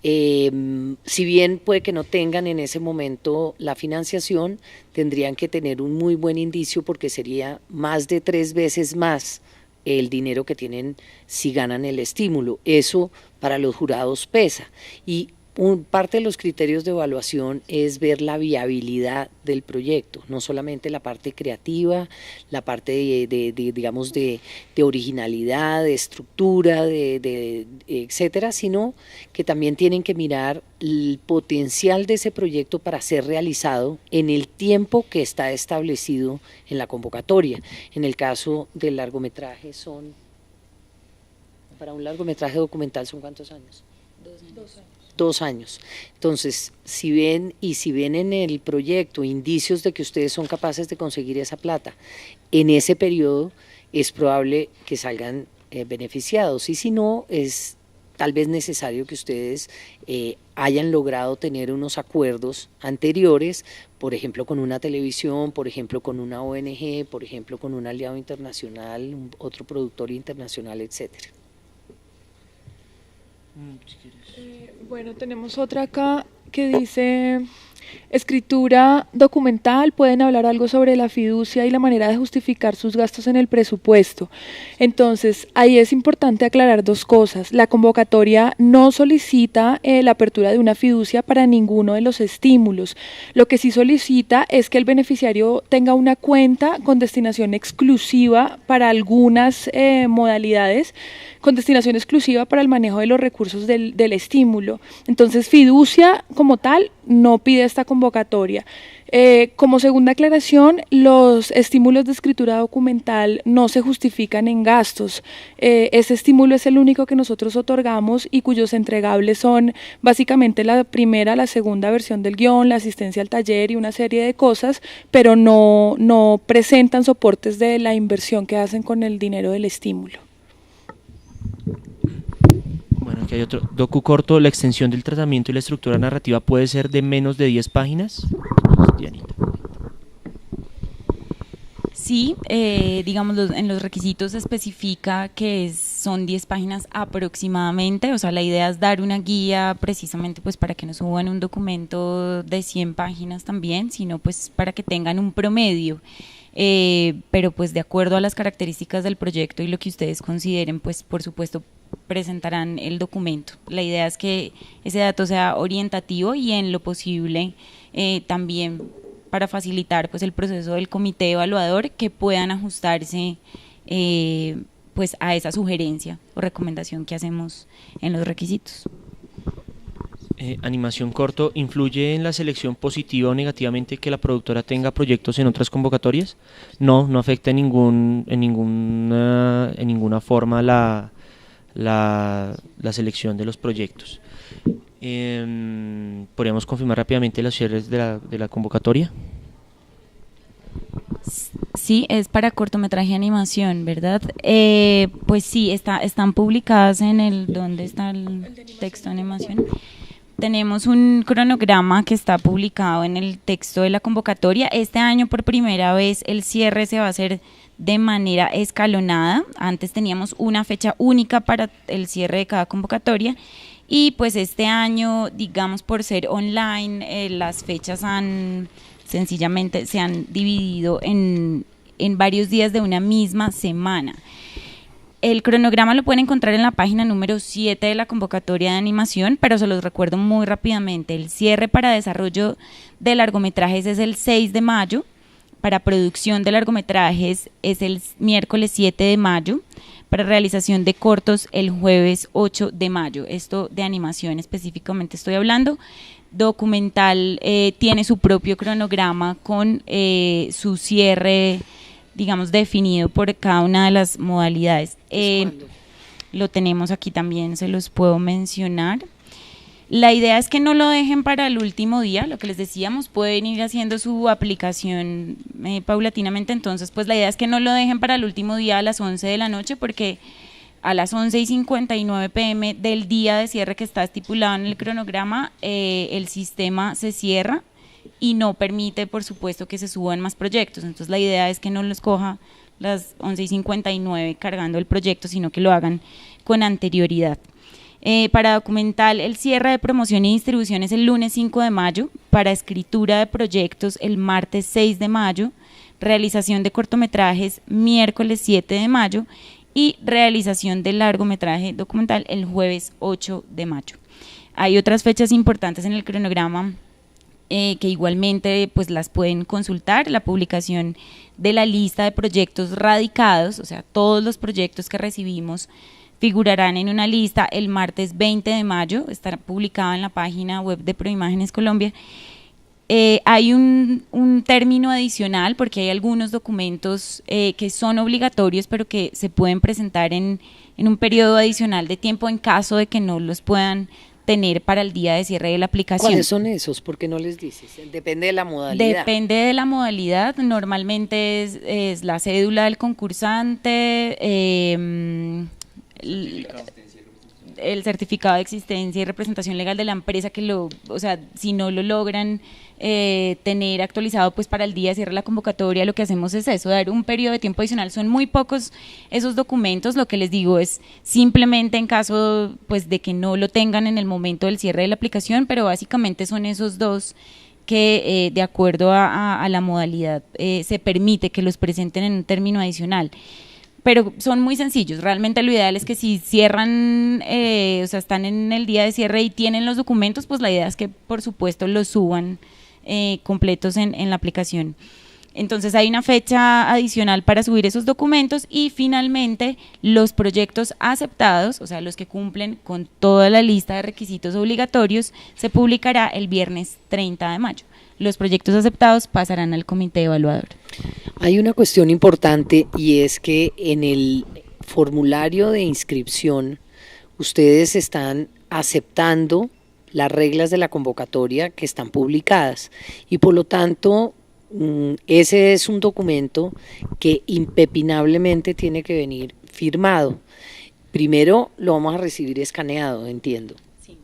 Si bien puede que no tengan en ese momento la financiación, tendrían que tener un muy buen indicio porque sería más de 3 veces más el dinero que tienen si ganan el estímulo. Eso para los jurados pesa. Y parte de los criterios de evaluación es ver la viabilidad del proyecto, no solamente la parte creativa, la parte digamos de originalidad, de estructura, etcétera, sino que también tienen que mirar el potencial de ese proyecto para ser realizado en el tiempo que está establecido en la convocatoria. En el caso del largometraje para un largometraje documental son ¿cuántos años? 2 años. Entonces, si ven en el proyecto indicios de que ustedes son capaces de conseguir esa plata en ese periodo, es probable que salgan beneficiados, y si no, es tal vez necesario que ustedes hayan logrado tener unos acuerdos anteriores, por ejemplo con una televisión, por ejemplo con una ONG, por ejemplo con un aliado internacional, otro productor internacional, etcétera. Bueno, tenemos otra acá que dice, escritura documental, pueden hablar algo sobre la fiducia y la manera de justificar sus gastos en el presupuesto. Entonces, ahí es importante aclarar 2 cosas. La convocatoria no solicita la apertura de una fiducia para ninguno de los estímulos. Lo que sí solicita es que el beneficiario tenga una cuenta con destinación exclusiva para algunas modalidades, con destinación exclusiva para el manejo de los recursos del estímulo. Entonces, fiducia como tal no pide esta convocatoria. Como segunda aclaración, los estímulos de escritura documental no se justifican en gastos. Ese estímulo es el único que nosotros otorgamos y cuyos entregables son básicamente la primera, la segunda versión del guión, la asistencia al taller y una serie de cosas, pero no presentan soportes de la inversión que hacen con el dinero del estímulo. Bueno, aquí hay otro. Docu corto, la extensión del tratamiento y la estructura narrativa puede ser de menos de 10 páginas. Dianita. Sí, digamos, en los requisitos se especifica que son 10 páginas aproximadamente, o sea, la idea es dar una guía precisamente pues para que no suban un documento de 100 páginas también, sino pues para que tengan un promedio. Pero pues de acuerdo a las características del proyecto y lo que ustedes consideren, pues por supuesto presentarán el documento. La idea es que ese dato sea orientativo y en lo posible también para facilitar pues el proceso del comité evaluador, que puedan ajustarse pues a esa sugerencia o recomendación que hacemos en los requisitos. Animación corto, ¿influye en la selección positiva o negativamente que la productora tenga proyectos en otras convocatorias? No, no afecta en ninguna forma la selección de los proyectos. ¿Podríamos confirmar rápidamente los cierres de la convocatoria? Sí, es para cortometraje y animación, ¿verdad? Pues sí, están publicadas en ¿dónde está el texto de animación? Tenemos un cronograma que está publicado en el texto de la convocatoria. Este año por primera vez el cierre se va a hacer de manera escalonada. Antes teníamos una fecha única para el cierre de cada convocatoria y pues este año, digamos por ser online, las fechas sencillamente se han dividido en varios días de una misma semana. El cronograma lo pueden encontrar en la página número 7 de la convocatoria de animación, pero se los recuerdo muy rápidamente. El cierre para desarrollo de largometrajes es el 6 de mayo, para producción de largometrajes es el miércoles 7 de mayo, para realización de cortos el jueves 8 de mayo. Esto de animación específicamente estoy hablando. Documental tiene su propio cronograma con su cierre, digamos, definido por cada una de las modalidades. Lo tenemos aquí también, se los puedo mencionar. La idea es que no lo dejen para el último día, lo que les decíamos, pueden ir haciendo su aplicación paulatinamente, entonces pues la idea es que no lo dejen para el último día a las 11 de la noche, porque a las 11:59 p.m. del día de cierre que está estipulado en el cronograma, el sistema se cierra y no permite, por supuesto, que se suban más proyectos. Entonces la idea es que no los coja las 11:59 cargando el proyecto, sino que lo hagan con anterioridad. Para documental, el cierre de promoción y distribución es el lunes 5 de mayo, para escritura de proyectos el martes 6 de mayo, realización de cortometrajes miércoles 7 de mayo y realización del largometraje documental el jueves 8 de mayo. Hay otras fechas importantes en el cronograma que igualmente pues las pueden consultar. La publicación de la lista de proyectos radicados, o sea, todos los proyectos que recibimos figurarán en una lista el martes 20 de mayo, estará publicada en la página web de Proimágenes Colombia. Hay un término adicional porque hay algunos documentos que son obligatorios pero que se pueden presentar en un periodo adicional de tiempo en caso de que no los puedan tener para el día de cierre de la aplicación. ¿Cuáles son esos? ¿Por qué no les dices? Depende de la modalidad. Depende de la modalidad, normalmente es la cédula del concursante, el certificado de existencia y representación legal de la empresa si no lo logran tener actualizado pues para el día de cierre de la convocatoria, lo que hacemos es eso, dar un periodo de tiempo adicional. Son muy pocos esos documentos, lo que les digo es simplemente en caso pues de que no lo tengan en el momento del cierre de la aplicación, pero básicamente son esos dos que de acuerdo a la modalidad se permite que los presenten en un término adicional. Pero son muy sencillos, realmente lo ideal es que si cierran, están en el día de cierre y tienen los documentos, pues la idea es que por supuesto los suban completos en la aplicación. Entonces hay una fecha adicional para subir esos documentos y finalmente los proyectos aceptados, o sea los que cumplen con toda la lista de requisitos obligatorios, se publicará el viernes 30 de mayo. Los proyectos aceptados pasarán al comité evaluador. Hay una cuestión importante y es que en el formulario de inscripción ustedes están aceptando las reglas de la convocatoria que están publicadas y por lo tanto ese es un documento que impepinablemente tiene que venir firmado. Primero lo vamos a recibir escaneado, entiendo. Sí.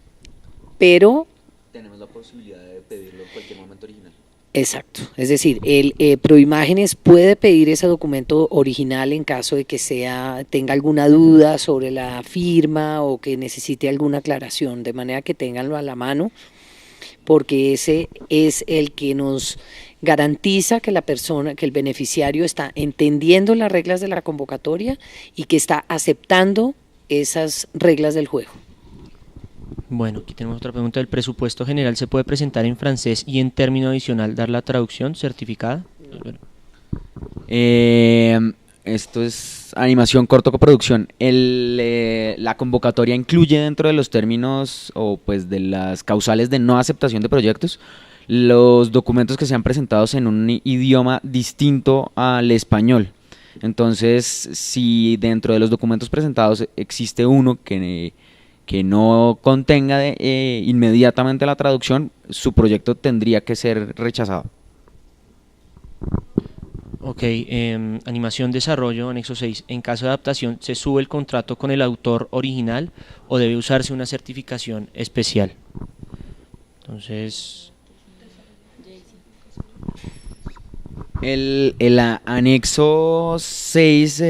Pero tenemos la posibilidad de pedirlo en cualquier momento original. Exacto, es decir, el Proimágenes puede pedir ese documento original en caso de que tenga alguna duda sobre la firma o que necesite alguna aclaración, de manera que tenganlo a la mano, porque ese es el que nos garantiza que la persona, que el beneficiario está entendiendo las reglas de la convocatoria y que está aceptando esas reglas del juego. Bueno, aquí tenemos otra pregunta. ¿El presupuesto general se puede presentar en francés y en término adicional dar la traducción certificada? esto es animación corto coproducción. La convocatoria incluye dentro de los términos o pues de las causales de no aceptación de proyectos los documentos que sean presentados en un idioma distinto al español. Entonces, si dentro de los documentos presentados existe uno que no contenga inmediatamente la traducción, su proyecto tendría que ser rechazado. Ok, animación, desarrollo, anexo 6. En caso de adaptación, ¿se sube el contrato con el autor original o debe usarse una certificación especial? Entonces, el anexo 6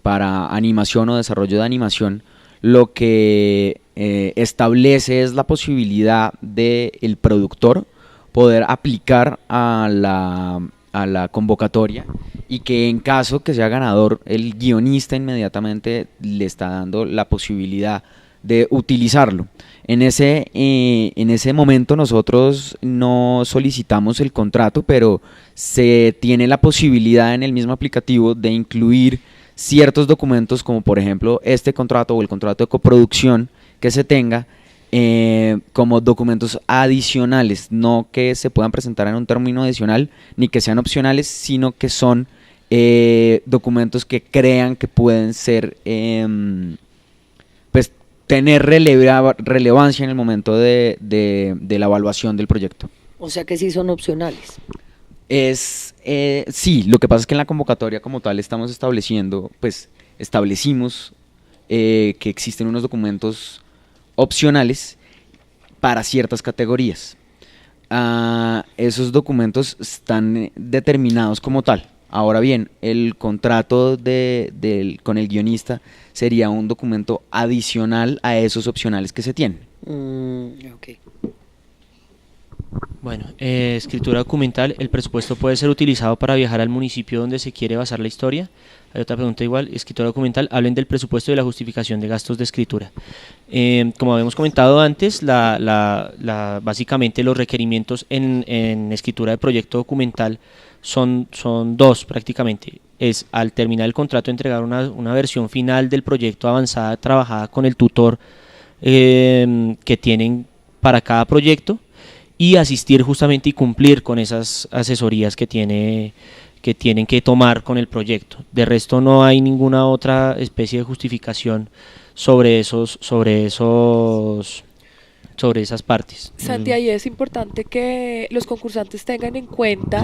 para animación o desarrollo de animación, lo que establece es la posibilidad del productor poder aplicar a la convocatoria, y que en caso que sea ganador, el guionista inmediatamente le está dando la posibilidad de utilizarlo. En ese momento nosotros no solicitamos el contrato, pero se tiene la posibilidad en el mismo aplicativo de incluir ciertos documentos, como por ejemplo este contrato o el contrato de coproducción que se tenga, como documentos adicionales, no que se puedan presentar en un término adicional ni que sean opcionales, sino que son documentos que crean que pueden ser pues tener relevancia en el momento de la evaluación del proyecto. O sea que sí son opcionales. Sí, lo que pasa es que en la convocatoria como tal estamos establecimos que existen unos documentos opcionales para ciertas categorías. Esos documentos están determinados como tal. Ahora bien, el contrato con el guionista sería un documento adicional a esos opcionales que se tienen. Okay. bueno, escritura documental, ¿el presupuesto puede ser utilizado para viajar al municipio donde se quiere basar la historia? Hay otra pregunta igual, escritura documental, hablen del presupuesto y de la justificación de gastos de escritura. Como habíamos comentado antes, básicamente los requerimientos en escritura de proyecto documental son dos prácticamente. Es al terminar el contrato entregar una versión final del proyecto avanzada, trabajada con el tutor que tienen para cada proyecto, y asistir justamente y cumplir con esas asesorías que tienen que tomar con el proyecto. De resto no hay ninguna otra especie de justificación sobre esas partes. Santi, ahí es importante que los concursantes tengan en cuenta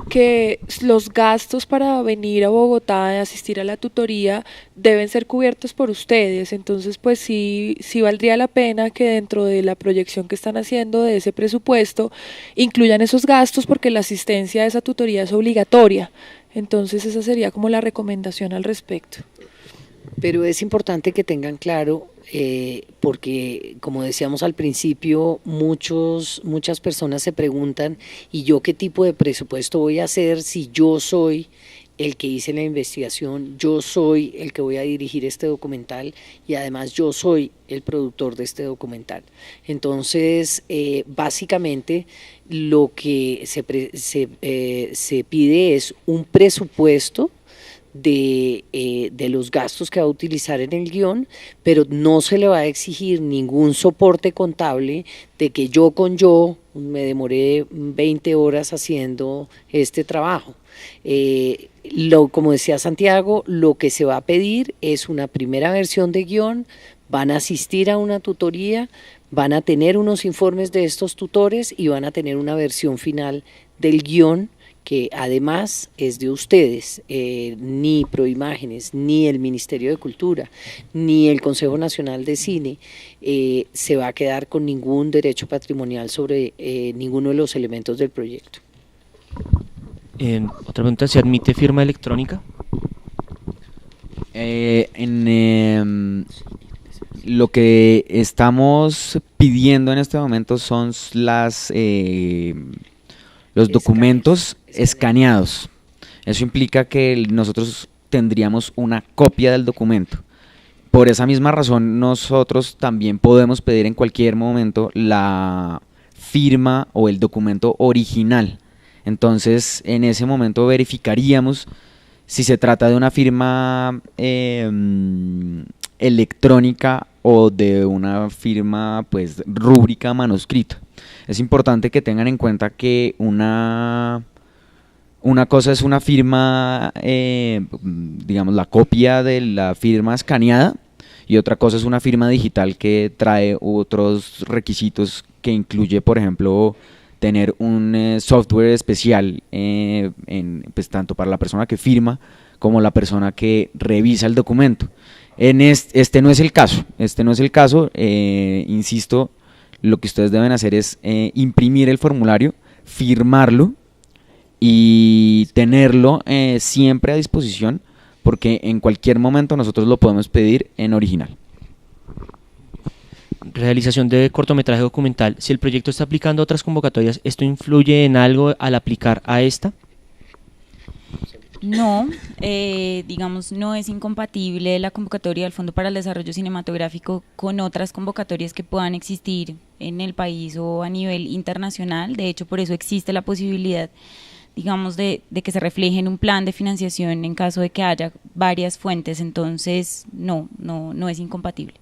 que los gastos para venir a Bogotá, a asistir a la tutoría, deben ser cubiertos por ustedes. Entonces, pues sí valdría la pena que dentro de la proyección que están haciendo de ese presupuesto incluyan esos gastos, porque la asistencia a esa tutoría es obligatoria. Entonces, esa sería como la recomendación al respecto. Pero es importante que tengan claro, porque como decíamos al principio, muchas personas se preguntan, ¿y yo qué tipo de presupuesto voy a hacer si yo soy el que hice la investigación, yo soy el que voy a dirigir este documental y además yo soy el productor de este documental? Entonces, básicamente lo que se pide es un presupuesto de los gastos que va a utilizar en el guión, pero no se le va a exigir ningún soporte contable de que yo me demoré 20 horas haciendo este trabajo. Como decía Santiago, lo que se va a pedir es una primera versión de guión, van a asistir a una tutoría, van a tener unos informes de estos tutores y van a tener una versión final del guión, que además es de ustedes. Ni Proimágenes, ni el Ministerio de Cultura, ni el Consejo Nacional de Cine se va a quedar con ningún derecho patrimonial sobre ninguno de los elementos del proyecto. Otra pregunta, ¿se admite firma electrónica? Lo que estamos pidiendo en este momento son los documentos escaneados. Eso implica que nosotros tendríamos una copia del documento. Por esa misma razón, nosotros también podemos pedir en cualquier momento la firma o el documento original. Entonces, en ese momento verificaríamos si se trata de una firma electrónica o de una firma pues rúbrica manuscrita. Es importante que tengan en cuenta que una cosa es una firma, digamos, la copia de la firma escaneada, y otra cosa es una firma digital que trae otros requisitos que incluye, por ejemplo, tener un software especial pues, tanto para la persona que firma como la persona que revisa el documento. Este no es el caso, insisto, lo que ustedes deben hacer es imprimir el formulario, firmarlo y tenerlo siempre a disposición, porque en cualquier momento nosotros lo podemos pedir en original. Realización de cortometraje documental. Si el proyecto está aplicando a otras convocatorias, ¿esto influye en algo al aplicar a esta? No, digamos, no es incompatible la convocatoria del Fondo para el Desarrollo Cinematográfico con otras convocatorias que puedan existir en el país o a nivel internacional. De hecho, por eso existe la posibilidad, digamos, de que se refleje en un plan de financiación en caso de que haya varias fuentes. Entonces, no es incompatible.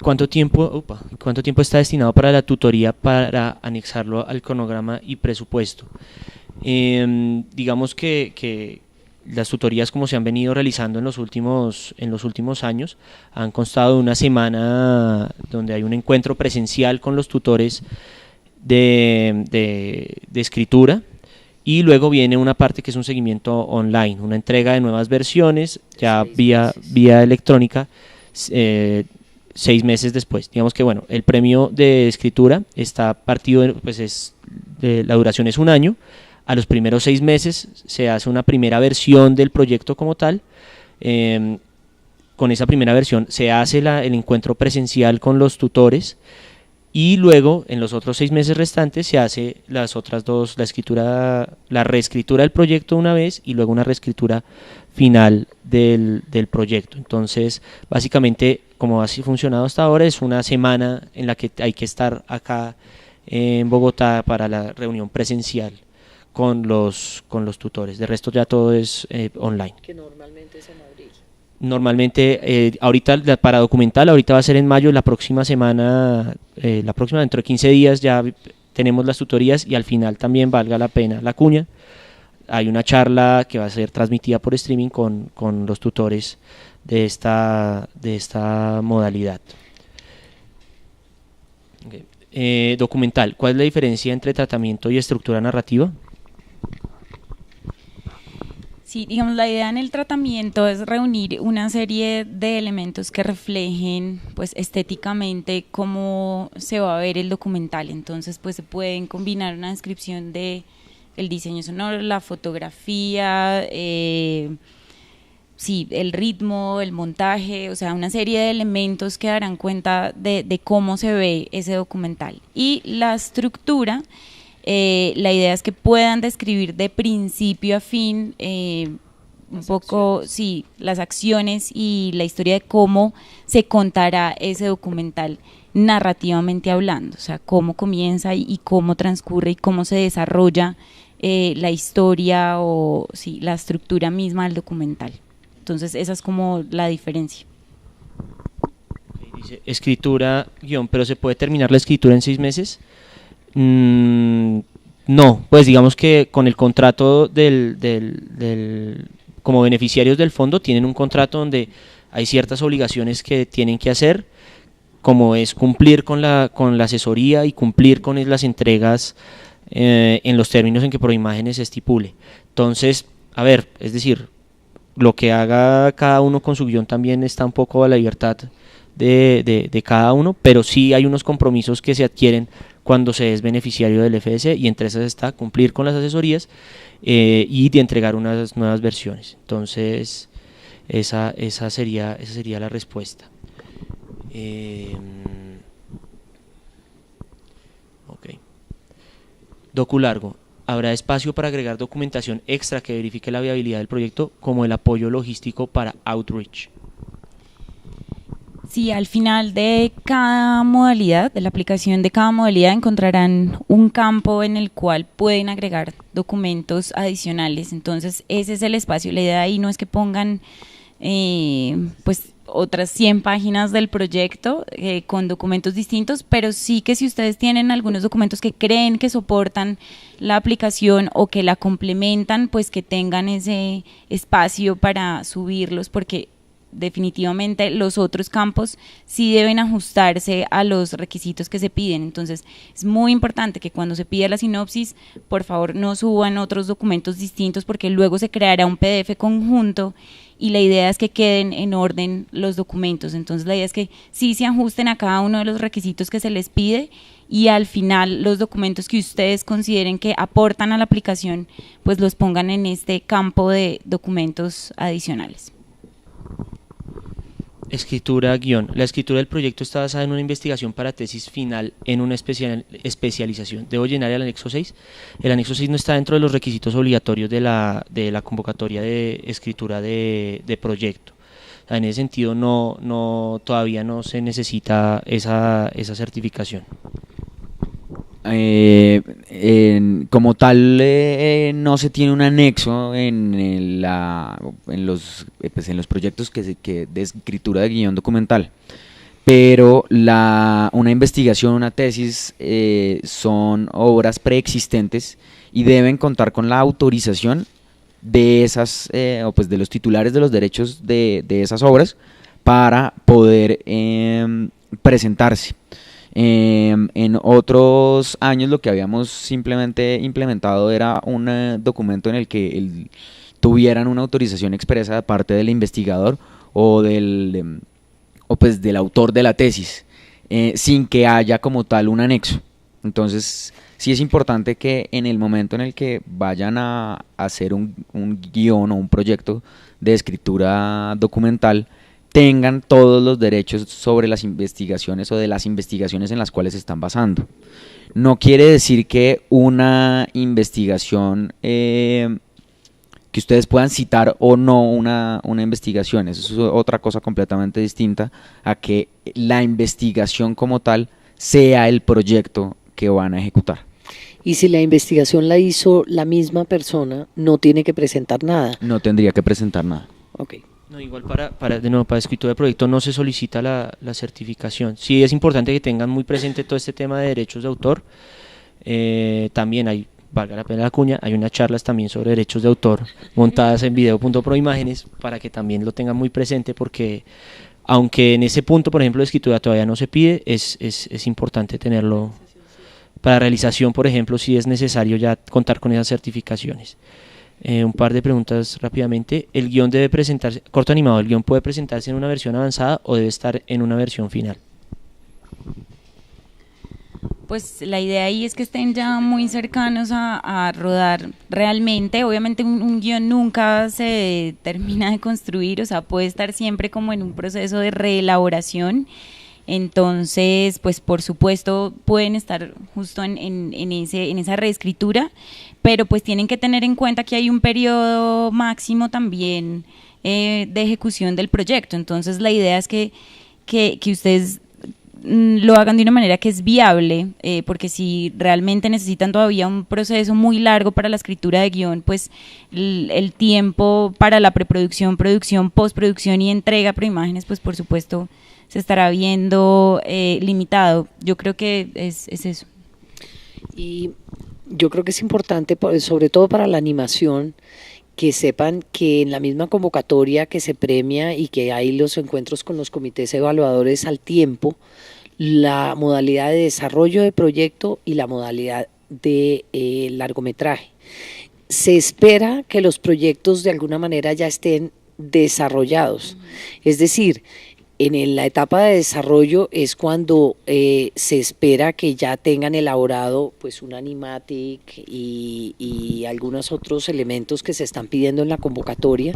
¿Cuánto tiempo está destinado para la tutoría para anexarlo al cronograma y presupuesto? Digamos que las tutorías, como se han venido realizando en los últimos años, han constado de una semana donde hay un encuentro presencial con los tutores de escritura, y luego viene una parte que es un seguimiento online, una entrega de nuevas versiones ya vía electrónica 6 meses después. Digamos que bueno, el premio de escritura está partido, pues la duración es 1 año. A los primeros 6 meses se hace una primera versión del proyecto como tal. Con esa primera versión se hace el encuentro presencial con los tutores, y luego en los otros 6 meses restantes se hace las otras dos, la reescritura del proyecto una vez, y luego una reescritura final del proyecto. Entonces, básicamente, como ha funcionado hasta ahora, es una semana en la que hay que estar acá en Bogotá para la reunión presencial con los tutores. De resto ya todo es online. Que normalmente es en abril. Normalmente, ahorita para documental, ahorita va a ser en mayo. La próxima semana, dentro de 15 días ya tenemos las tutorías, y al final también, valga la pena la cuña, hay una charla que va a ser transmitida por streaming con los tutores de esta modalidad. Okay. Documental, ¿cuál es la diferencia entre tratamiento y estructura narrativa? Sí, digamos, la idea en el tratamiento es reunir una serie de elementos que reflejen, pues, estéticamente cómo se va a ver el documental. Entonces, pues, se pueden combinar una descripción de el diseño sonoro, la fotografía, sí, el ritmo, el montaje, o sea, una serie de elementos que darán cuenta de cómo se ve ese documental. Y la estructura, la idea es que puedan describir de principio a fin un poco, sí, las acciones y la historia de cómo se contará ese documental narrativamente hablando, o sea, cómo comienza y cómo transcurre y cómo se desarrolla la historia o sí, la estructura misma del documental. Entonces esa es como la diferencia. Dice escritura, guión, pero ¿se puede terminar la escritura en 6 meses? No, pues digamos que con el contrato como beneficiarios del fondo tienen un contrato donde hay ciertas obligaciones que tienen que hacer, como es cumplir con la asesoría y cumplir con las entregas en los términos en que Proimágenes estipule. Entonces, a ver, es decir, lo que haga cada uno con su guión también está un poco a la libertad de cada uno, pero sí hay unos compromisos que se adquieren cuando se es beneficiario del FDC, y entre esas está cumplir con las asesorías y de entregar unas nuevas versiones. Entonces, esa sería la respuesta. Okay. Docu largo. ¿Habrá espacio para agregar documentación extra que verifique la viabilidad del proyecto, como el apoyo logístico para Outreach? Sí, al final de cada modalidad, de la aplicación de cada modalidad, encontrarán un campo en el cual pueden agregar documentos adicionales. Entonces, ese es el espacio. La idea ahí no es que pongan pues otras 100 páginas del proyecto con documentos distintos, pero sí que si ustedes tienen algunos documentos que creen que soportan la aplicación o que la complementan, pues que tengan ese espacio para subirlos, porque definitivamente los otros campos sí deben ajustarse a los requisitos que se piden. Entonces es muy importante que cuando se pida la sinopsis, por favor no suban otros documentos distintos, porque luego se creará un PDF conjunto y la idea es que queden en orden los documentos. Entonces la idea es que sí se ajusten a cada uno de los requisitos que se les pide, y al final los documentos que ustedes consideren que aportan a la aplicación, pues los pongan en este campo de documentos adicionales. Escritura guión. La escritura del proyecto está basada en una investigación para tesis final en una especialización. ¿Debo llenar el anexo 6? El anexo 6 no está dentro de los requisitos obligatorios de la convocatoria de escritura de proyecto. O sea, en ese sentido todavía no se necesita esa certificación. Como tal, no se tiene un anexo en los proyectos de escritura de guión documental, pero una investigación, una tesis, son obras preexistentes y deben contar con la autorización de esas de los titulares de los derechos de esas obras para poder presentarse. En otros años lo que habíamos simplemente implementado era un documento en el que tuvieran una autorización expresa de parte del investigador o del autor de la tesis, sin que haya como tal un anexo. Entonces sí es importante que en el momento en el que vayan a hacer un guión o un proyecto de escritura documental, tengan todos los derechos sobre las investigaciones o de las investigaciones en las cuales se están basando. No quiere decir que una investigación, que ustedes puedan citar o no una investigación, eso es otra cosa completamente distinta a que la investigación como tal sea el proyecto que van a ejecutar. Y si la investigación la hizo la misma persona, no tiene que presentar nada. No tendría que presentar nada. Ok. No, igual para escritura de proyecto no se solicita la certificación. Sí es importante que tengan muy presente todo este tema de derechos de autor. También hay, valga la pena la cuña, hay unas charlas también sobre derechos de autor montadas en video.proimágenes, para que también lo tengan muy presente, porque aunque en ese punto, por ejemplo, de escritura todavía no se pide, es importante tenerlo. Para realización, por ejemplo, sí es necesario ya contar con esas certificaciones. Un par de preguntas rápidamente. ¿El guión debe presentarse, corto animado, el guión puede presentarse en una versión avanzada o debe estar en una versión final? Pues la idea ahí es que estén ya muy cercanos a rodar realmente. Obviamente un guión nunca se termina de construir, o sea, puede estar siempre como en un proceso de reelaboración. Entonces, pues por supuesto pueden estar justo en esa reescritura, pero pues tienen que tener en cuenta que hay un periodo máximo también de ejecución del proyecto. Entonces la idea es que ustedes lo hagan de una manera que es viable, porque si realmente necesitan todavía un proceso muy largo para la escritura de guión, pues el tiempo para la preproducción, producción, postproducción y entrega proimágenes, pues por supuesto se estará viendo limitado. Yo creo que es eso. Y yo creo que es importante, sobre todo para la animación, que sepan que en la misma convocatoria que se premia y que hay los encuentros con los comités evaluadores al tiempo, la modalidad de desarrollo de proyecto y la modalidad de largometraje. Se espera que los proyectos de alguna manera ya estén desarrollados, es decir, en la etapa de desarrollo es cuando se espera que ya tengan elaborado pues un animatic y algunos otros elementos que se están pidiendo en la convocatoria,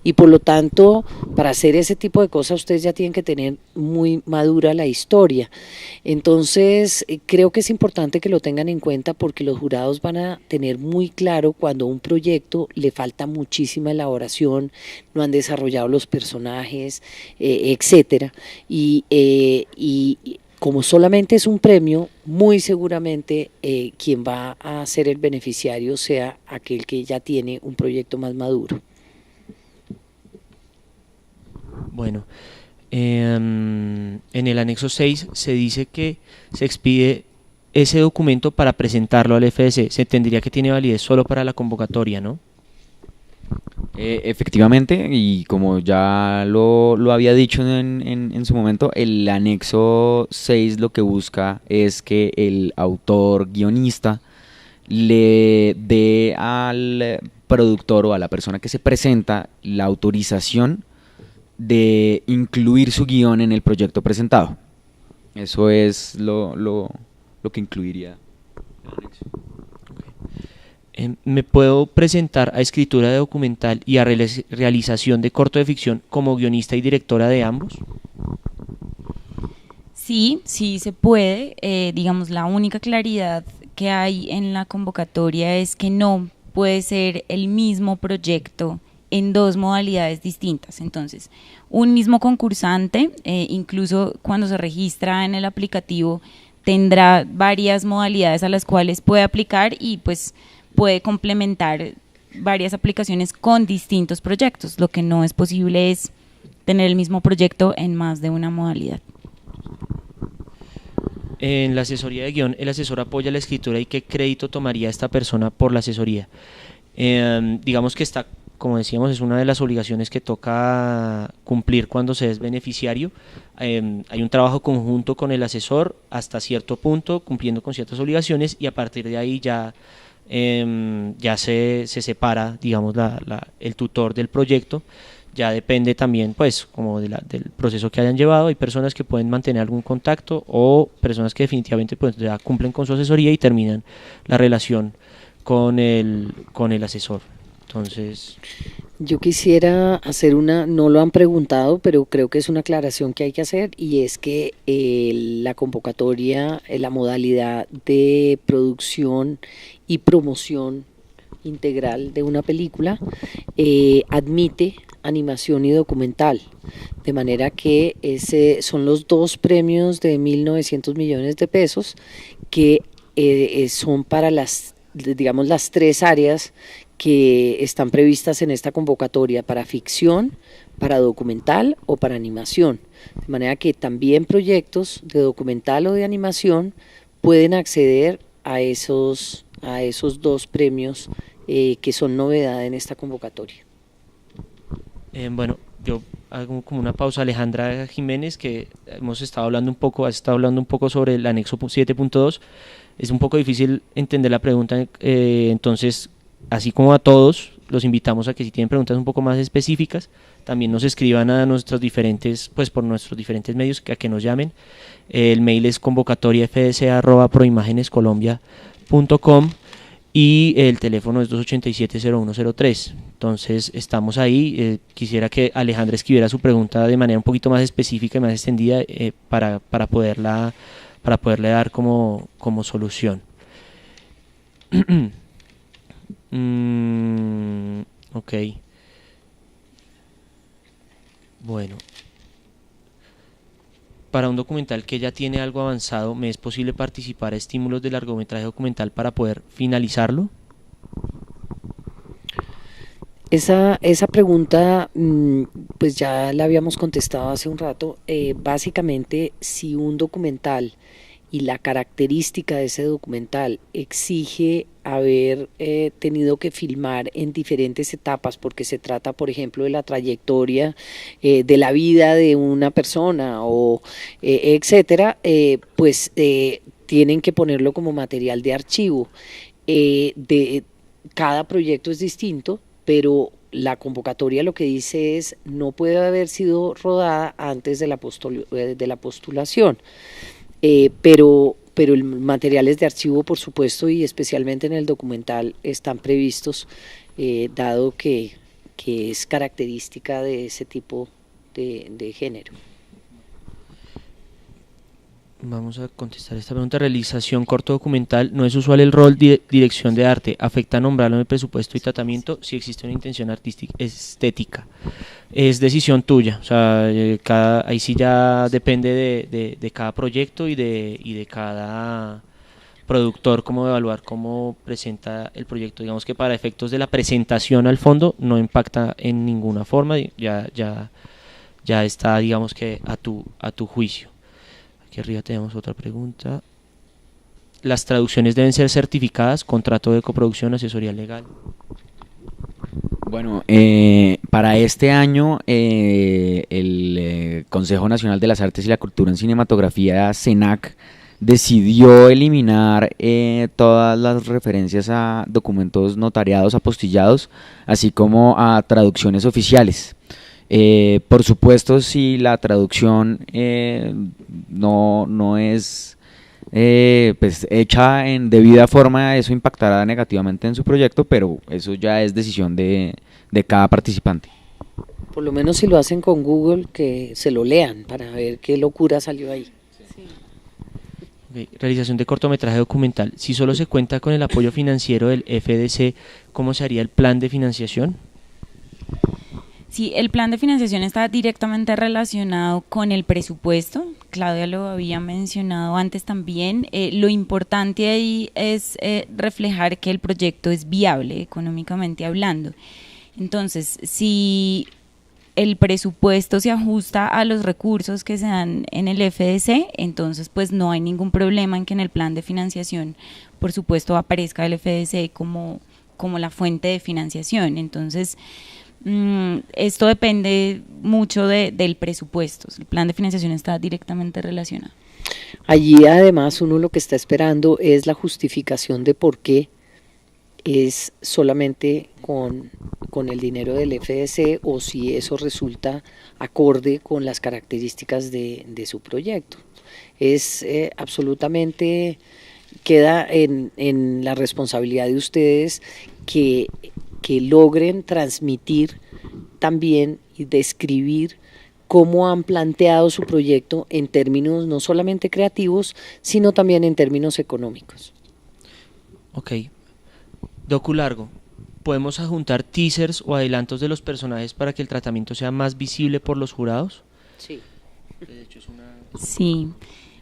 y por lo tanto para hacer ese tipo de cosas ustedes ya tienen que tener muy madura la historia. Entonces creo que es importante que lo tengan en cuenta, porque los jurados van a tener muy claro cuando a un proyecto le falta muchísima elaboración, no han desarrollado los personajes, etcétera. etcétera. Y como solamente es un premio, muy seguramente quien va a ser el beneficiario sea aquel que ya tiene un proyecto más maduro. Bueno, en el anexo 6 se dice que se expide ese documento para presentarlo al FDC. Se entendería que tiene validez solo para la convocatoria, ¿no? Efectivamente, y como ya lo había dicho en su momento, el anexo 6 lo que busca es que el autor guionista le dé al productor o a la persona que se presenta la autorización de incluir su guión en el proyecto presentado. Eso es lo que incluiría el anexo. ¿Me puedo presentar a escritura de documental y a realización de corto de ficción como guionista y directora de ambos? Sí, sí se puede. Digamos, la única claridad que hay en la convocatoria es que no puede ser el mismo proyecto en dos modalidades distintas. Entonces, un mismo concursante, incluso cuando se registra en el aplicativo, tendrá varias modalidades a las cuales puede aplicar y pues puede complementar varias aplicaciones con distintos proyectos. Lo que no es posible es tener el mismo proyecto en más de una modalidad. En la asesoría de guión, el asesor apoya la escritura y qué crédito tomaría esta persona por la asesoría. Digamos que está, como decíamos, es una de las obligaciones que toca cumplir cuando se es beneficiario. Hay un trabajo conjunto con el asesor hasta cierto punto, cumpliendo con ciertas obligaciones, y a partir de ahí ya se separa, digamos, el tutor del proyecto. Ya depende también, pues, como del proceso que hayan llevado. Hay personas que pueden mantener algún contacto o personas que definitivamente pues ya cumplen con su asesoría y terminan la relación con el asesor. Entonces, yo quisiera hacer no lo han preguntado, pero creo que es una aclaración que hay que hacer, y es que la convocatoria, la modalidad de producción y promoción integral de una película admite animación y documental, de manera que son los dos premios de 1.900 millones de pesos que son para digamos, las tres áreas que están previstas en esta convocatoria: para ficción, para documental o para animación. De manera que también proyectos de documental o de animación pueden acceder a esos dos premios que son novedad en esta convocatoria. Bueno, yo hago como una pausa. Alejandra Jiménez, que has estado hablando un poco sobre el anexo 7.2. Es un poco difícil entender la pregunta, entonces, así como a todos, los invitamos a que si tienen preguntas un poco más específicas, también nos escriban a nuestros diferentes, pues por nuestros diferentes medios, a que nos llamen. El mail es convocatoriafdc@proimagenescolombia.com y el teléfono es 287-0103. Entonces estamos ahí. Quisiera que Alejandra escribiera su pregunta de manera un poquito más específica y más extendida para poderle dar como solución. Ok. Bueno. Para un documental que ya tiene algo avanzado, ¿me es posible participar a estímulos de largometraje documental para poder finalizarlo? Esa pregunta pues ya la habíamos contestado hace un rato. Básicamente, si un documental y la característica de ese documental exige haber tenido que filmar en diferentes etapas, porque se trata, por ejemplo, de la trayectoria de la vida de una persona o etcétera, pues tienen que ponerlo como material de archivo. Cada proyecto es distinto, pero la convocatoria lo que dice es: no puede haber sido rodada antes de la postulación. Pero el materiales de archivo, por supuesto, y especialmente en el documental, están previstos, dado que es característica de ese tipo de género. Vamos a contestar esta pregunta. Realización corto documental. No es usual el rol de dirección de arte. ¿Afecta nombrarlo en el presupuesto y tratamiento si existe una intención artística, estética? Es decisión tuya. O sea, ahí sí ya depende de cada proyecto y de cada productor, cómo evaluar cómo presenta el proyecto. Digamos que para efectos de la presentación al fondo no impacta en ninguna forma. Ya está, digamos que a tu juicio. Aquí arriba tenemos otra pregunta. ¿Las traducciones deben ser certificadas? ¿Contrato de coproducción, asesoría legal? Bueno, para este año el Consejo Nacional de las Artes y la Cultura en Cinematografía, CENAC, decidió eliminar todas las referencias a documentos notariados, apostillados, así como a traducciones oficiales. Por supuesto, si la traducción no es pues hecha en debida forma, eso impactará negativamente en su proyecto, pero eso ya es decisión de cada participante. Por lo menos si lo hacen con Google, que se lo lean para ver qué locura salió ahí. Okay. Realización de cortometraje documental. Si solo se cuenta con el apoyo financiero del FDC, ¿cómo se haría el plan de financiación? Sí, el plan de financiación está directamente relacionado con el presupuesto. Claudia lo había mencionado antes también. Lo importante ahí es reflejar que el proyecto es viable económicamente hablando. Entonces, si el presupuesto se ajusta a los recursos que se dan en el FDC, entonces pues no hay ningún problema en que en el plan de financiación, por supuesto, aparezca el FDC como la fuente de financiación. Entonces, esto depende mucho del presupuesto. El plan de financiación está directamente relacionado. Allí además uno lo que está esperando es la justificación de por qué es solamente con el dinero del FDC o si eso resulta acorde con las características de su proyecto. Es absolutamente, queda en la responsabilidad de ustedes que logren transmitir también y describir cómo han planteado su proyecto en términos no solamente creativos, sino también en términos económicos. Ok. Docu largo. ¿Podemos adjuntar teasers o adelantos de los personajes para que el tratamiento sea más visible por los jurados? Sí. Sí.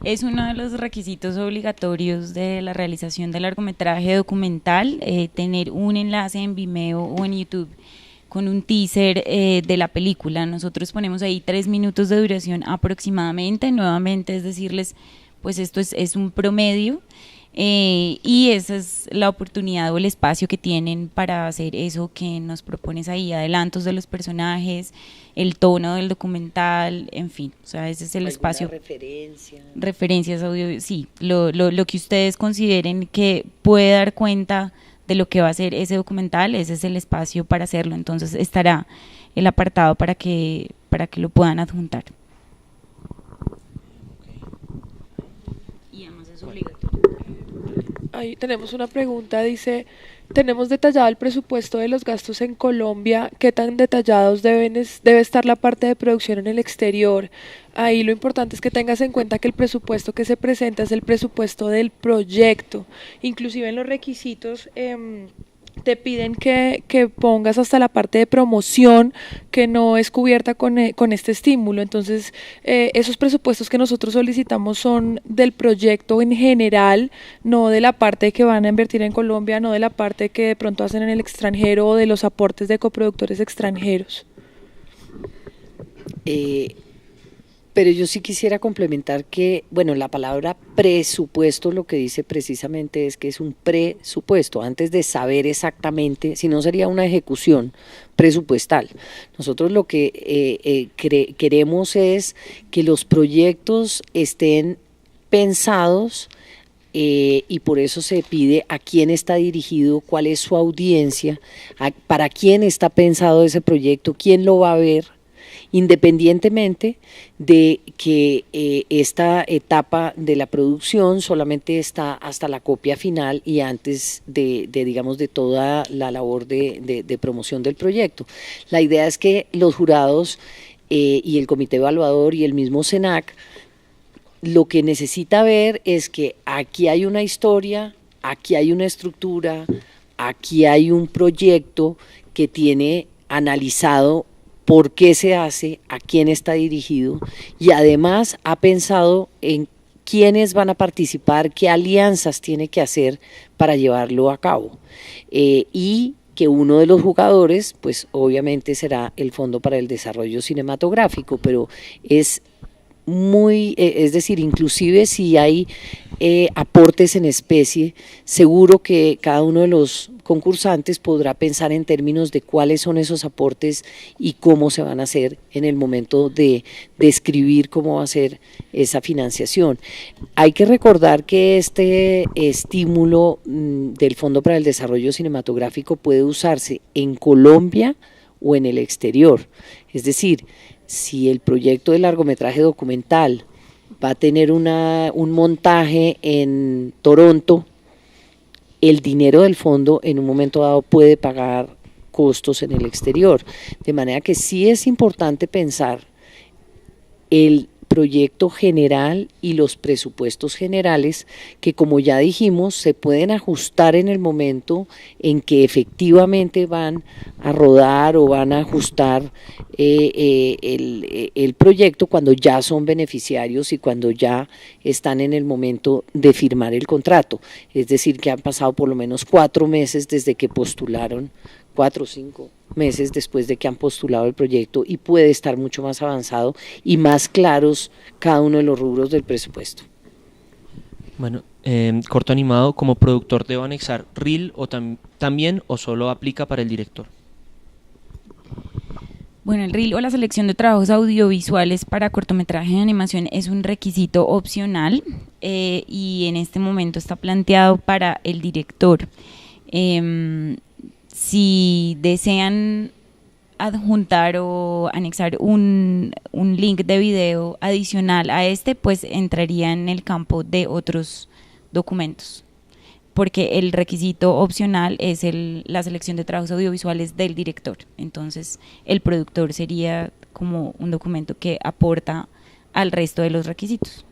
Es uno de los requisitos obligatorios de la realización del largometraje documental, tener un enlace en Vimeo o en YouTube con un teaser de la película. Nosotros ponemos ahí 3 minutos de duración aproximadamente. Nuevamente es decirles, pues esto es un promedio, y esa es la oportunidad o el espacio que tienen para hacer eso que nos propones ahí, adelantos de los personajes, el tono del documental, en fin, o sea, ese es el espacio. Referencias audio, sí, lo que ustedes consideren que puede dar cuenta de lo que va a ser ese documental, ese es el espacio para hacerlo. Entonces estará el apartado para que lo puedan adjuntar. Y además es obligatorio. Ahí tenemos una pregunta, dice, tenemos detallado el presupuesto de los gastos en Colombia, ¿qué tan detallados debe estar la parte de producción en el exterior? Ahí lo importante es que tengas en cuenta que el presupuesto que se presenta es el presupuesto del proyecto, inclusive en los requisitos te piden que pongas hasta la parte de promoción que no es cubierta con este estímulo. Entonces esos presupuestos que nosotros solicitamos son del proyecto en general, no de la parte que van a invertir en Colombia, no de la parte que de pronto hacen en el extranjero o de los aportes de coproductores extranjeros. Pero yo sí quisiera complementar que, bueno, la palabra presupuesto lo que dice precisamente es que es un presupuesto, antes de saber exactamente, si no sería una ejecución presupuestal. Nosotros lo que queremos es que los proyectos estén pensados y por eso se pide a quién está dirigido, cuál es su audiencia, para quién está pensado ese proyecto, quién lo va a ver, independientemente de que esta etapa de la producción solamente está hasta la copia final y antes digamos, de toda la labor de promoción del proyecto. La idea es que los jurados y el comité evaluador y el mismo CENAC lo que necesita ver es que aquí hay una historia, aquí hay una estructura, aquí hay un proyecto que tiene analizado por qué se hace, a quién está dirigido y además ha pensado en quiénes van a participar, qué alianzas tiene que hacer para llevarlo a cabo. Y que uno de los jugadores, pues obviamente será el Fondo para el Desarrollo Cinematográfico, pero es es decir, inclusive si hay aportes en especie, seguro que cada uno de los concursantes podrá pensar en términos de cuáles son esos aportes y cómo se van a hacer en el momento de describir cómo va a ser esa financiación. Hay que recordar que este estímulo del Fondo para el Desarrollo Cinematográfico puede usarse en Colombia o en el exterior, es decir, si el proyecto de largometraje documental va a tener un montaje en Toronto, el dinero del fondo en un momento dado puede pagar costos en el exterior. De manera que sí es importante pensar el proyecto general y los presupuestos generales que, como ya dijimos, se pueden ajustar en el momento en que efectivamente van a rodar o van a ajustar el proyecto cuando ya son beneficiarios y cuando ya están en el momento de firmar el contrato. Es decir, que han pasado por lo menos 4 meses desde que postularon, 4 o 5 meses después de que han postulado el proyecto y puede estar mucho más avanzado y más claros cada uno de los rubros del presupuesto. Bueno, corto animado, como productor debo anexar reel o también o solo aplica para el director. Bueno, el reel o la selección de trabajos audiovisuales para cortometraje de animación es un requisito opcional y en este momento está planteado para el director. Si desean adjuntar o anexar un link de video adicional a este, pues entraría en el campo de otros documentos, porque el requisito opcional es la selección de trabajos audiovisuales del director. Entonces, el productor sería como un documento que aporta al resto de los requisitos.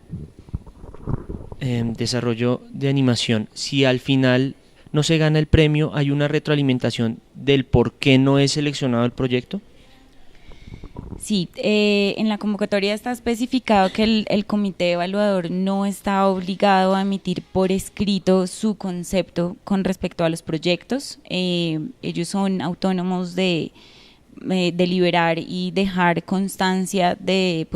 Desarrollo de animación. Si al final no se gana el premio, ¿hay una retroalimentación del por qué no es seleccionado el proyecto? Sí, en la convocatoria está especificado que el comité evaluador no está obligado a emitir por escrito su concepto con respecto a los proyectos. Ellos son autónomos de deliberar y dejar constancia de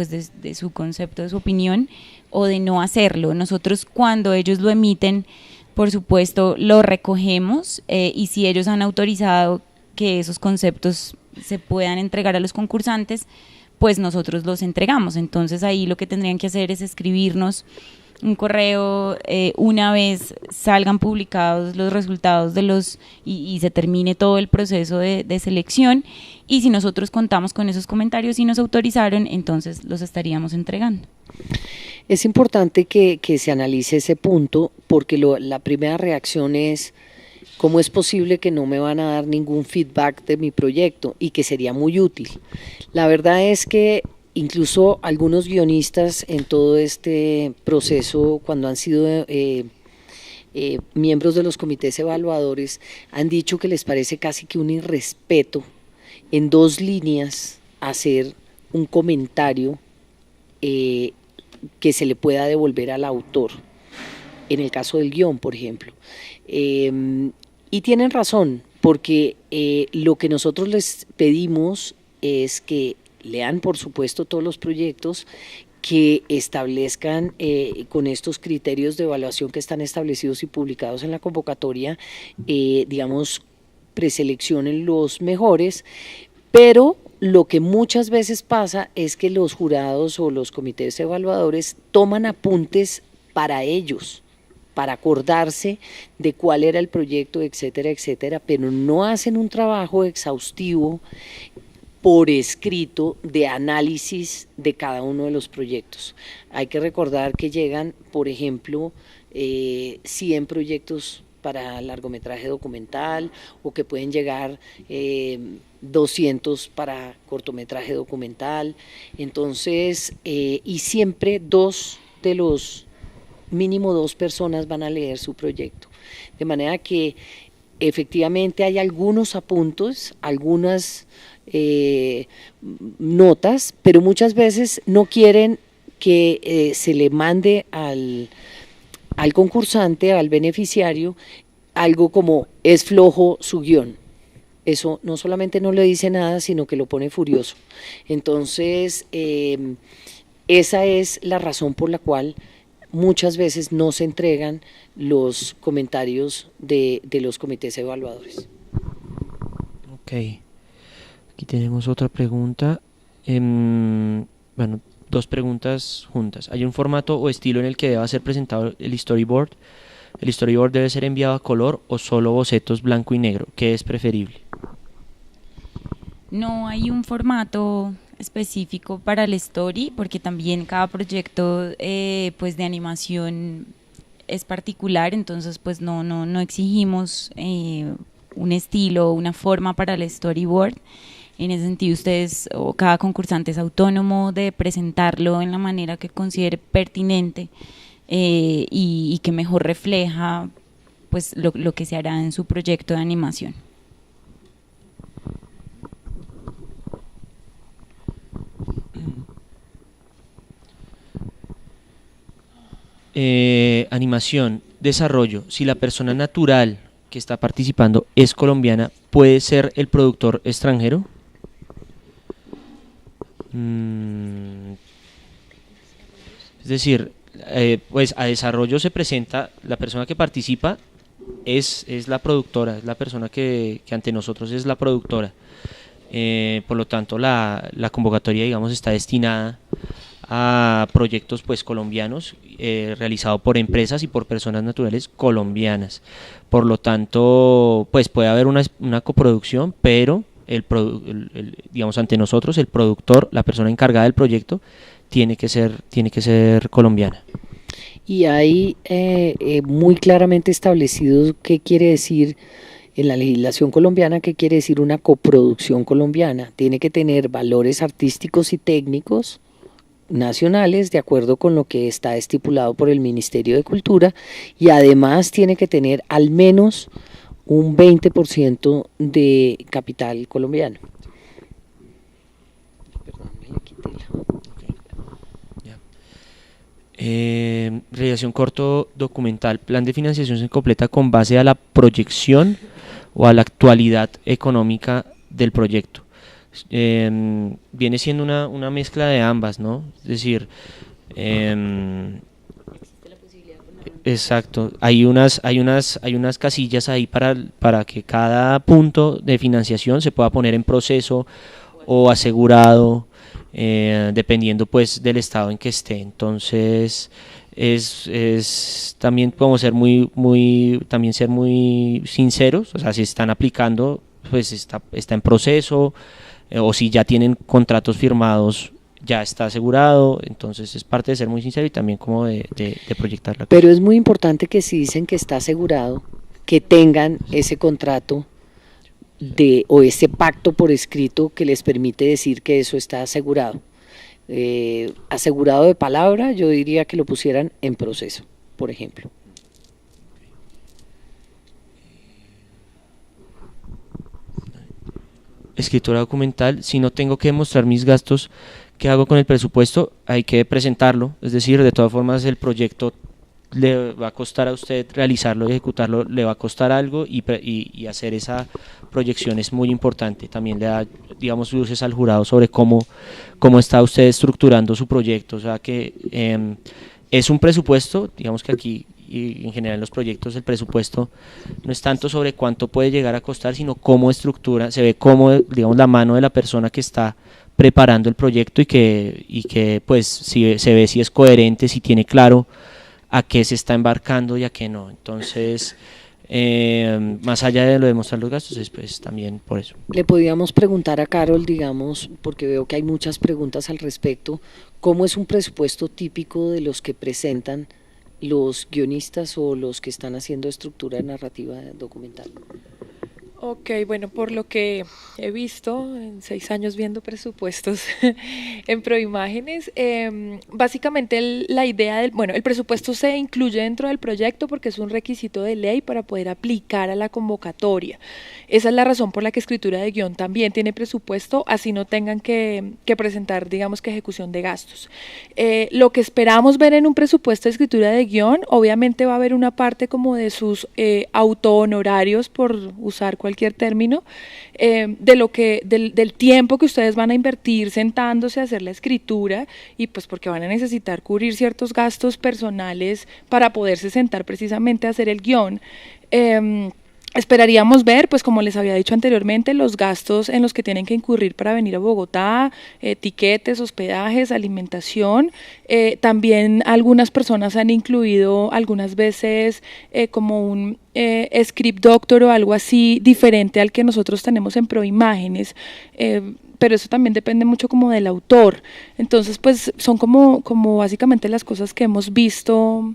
su concepto, de su opinión, o de no hacerlo. Nosotros, cuando ellos lo emiten, por supuesto lo recogemos y si ellos han autorizado que esos conceptos se puedan entregar a los concursantes, pues nosotros los entregamos. Entonces ahí lo que tendrían que hacer es escribirnos un correo una vez salgan publicados los resultados y se termine todo el proceso de selección, y si nosotros contamos con esos comentarios y nos autorizaron, entonces los estaríamos entregando. Es importante que se analice ese punto, porque la primera reacción es: ¿cómo es posible que no me van a dar ningún feedback de mi proyecto? Y que sería muy útil. La verdad es que incluso algunos guionistas en todo este proceso, cuando han sido miembros de los comités evaluadores, han dicho que les parece casi que un irrespeto en 2 líneas hacer un comentario que se le pueda devolver al autor, en el caso del guión, por ejemplo. Y tienen razón, porque lo que nosotros les pedimos es que lean, por supuesto, todos los proyectos, que establezcan con estos criterios de evaluación que están establecidos y publicados en la convocatoria, preseleccionen los mejores, pero lo que muchas veces pasa es que los jurados o los comités evaluadores toman apuntes para ellos, para acordarse de cuál era el proyecto, etcétera, etcétera, pero no hacen un trabajo exhaustivo por escrito de análisis de cada uno de los proyectos. Hay que recordar que llegan, por ejemplo, 100 proyectos para largometraje documental, o que pueden llegar 200 para cortometraje documental. Entonces, y siempre 2 de los mínimo 2 personas van a leer su proyecto. De manera que efectivamente hay algunos apuntes, algunas notas, pero muchas veces no quieren que se le mande al concursante, al beneficiario, algo como es flojo su guión. Eso no solamente no le dice nada, sino que lo pone furioso. Entonces, esa es la razón por la cual muchas veces no se entregan los comentarios de los comités evaluadores. Ok, aquí tenemos otra pregunta. Bueno, dos preguntas juntas. ¿Hay un formato o estilo en el que deba ser presentado el storyboard? ¿El storyboard debe ser enviado a color o solo bocetos blanco y negro? ¿Qué es preferible? No hay un formato específico para el story, porque también cada proyecto pues de animación es particular, entonces pues no exigimos un estilo, una forma para el storyboard. En ese sentido, ustedes o cada concursante es autónomo de presentarlo en la manera que considere pertinente y que mejor refleja pues lo que se hará en su proyecto de animación. Animación, desarrollo. Si la persona natural que está participando es colombiana, ¿puede ser el productor extranjero? Es decir, pues a desarrollo se presenta, la persona que participa es la productora, es la persona que ante nosotros es la productora. Por lo tanto, la convocatoria, digamos, está destinada a proyectos pues colombianos realizados por empresas y por personas naturales colombianas. Por lo tanto, pues puede haber una coproducción, pero digamos, ante nosotros el productor, la persona encargada del proyecto, tiene que ser colombiana. Y hay muy claramente establecido qué quiere decir en la legislación colombiana, qué quiere decir una coproducción colombiana. Tiene que tener valores artísticos y técnicos nacionales de acuerdo con lo que está estipulado por el Ministerio de Cultura, y además tiene que tener al menos un 20% de capital colombiano. Realización corto documental. ¿Plan de financiación se completa con base a la proyección o a la actualidad económica del proyecto? Viene siendo una mezcla de ambas, ¿no? Es decir, exacto, hay unas casillas ahí para que cada punto de financiación se pueda poner en proceso o asegurado, dependiendo pues del estado en que esté. Entonces es también podemos ser también ser muy sinceros, o sea, si están aplicando, pues está en proceso, o si ya tienen contratos firmados, ya está asegurado. Entonces es parte de ser muy sincero y también como de proyectar la cosa. Pero es muy importante que si dicen que está asegurado, que tengan ese contrato o ese pacto por escrito que les permite decir que eso está asegurado. Asegurado de palabra, yo diría que lo pusieran en proceso, por ejemplo. Escritura documental. Si no tengo que demostrar mis gastos, ¿qué hago con el presupuesto? Hay que presentarlo, es decir, de todas formas el proyecto le va a costar a usted realizarlo y ejecutarlo, le va a costar algo, y hacer esa proyección es muy importante. También le da, digamos, luces al jurado sobre cómo está usted estructurando su proyecto. O sea que es un presupuesto, digamos que aquí y en general en los proyectos el presupuesto no es tanto sobre cuánto puede llegar a costar, sino cómo estructura, se ve cómo, digamos, la mano de la persona que está preparando el proyecto y que pues si se ve si es coherente, si tiene claro a qué se está embarcando y a qué no. Entonces, más allá de lo de demostrar los gastos, es pues también por eso. Le podíamos preguntar a Carol, digamos, porque veo que hay muchas preguntas al respecto, ¿cómo es un presupuesto típico de los que presentan los guionistas o los que están haciendo estructura narrativa documental? Ok, bueno, por lo que he visto en 6 años viendo presupuestos en Proimágenes, básicamente la idea bueno, el presupuesto se incluye dentro del proyecto porque es un requisito de ley para poder aplicar a la convocatoria. Esa es la razón por la que escritura de guión también tiene presupuesto, así no tengan que presentar, digamos que ejecución de gastos. Lo que esperamos ver en un presupuesto de escritura de guión, obviamente va a haber una parte como de sus autohonorarios, por usar cualquier término, del tiempo que ustedes van a invertir sentándose a hacer la escritura, y pues porque van a necesitar cubrir ciertos gastos personales para poderse sentar precisamente a hacer el guión. Esperaríamos ver, pues como les había dicho anteriormente, los gastos en los que tienen que incurrir para venir a Bogotá, tiquetes, hospedajes, alimentación. También algunas personas han incluido algunas veces como un script doctor o algo así diferente al que nosotros tenemos en Proimágenes. Pero eso también depende mucho como del autor. Entonces, pues son como básicamente las cosas que hemos visto.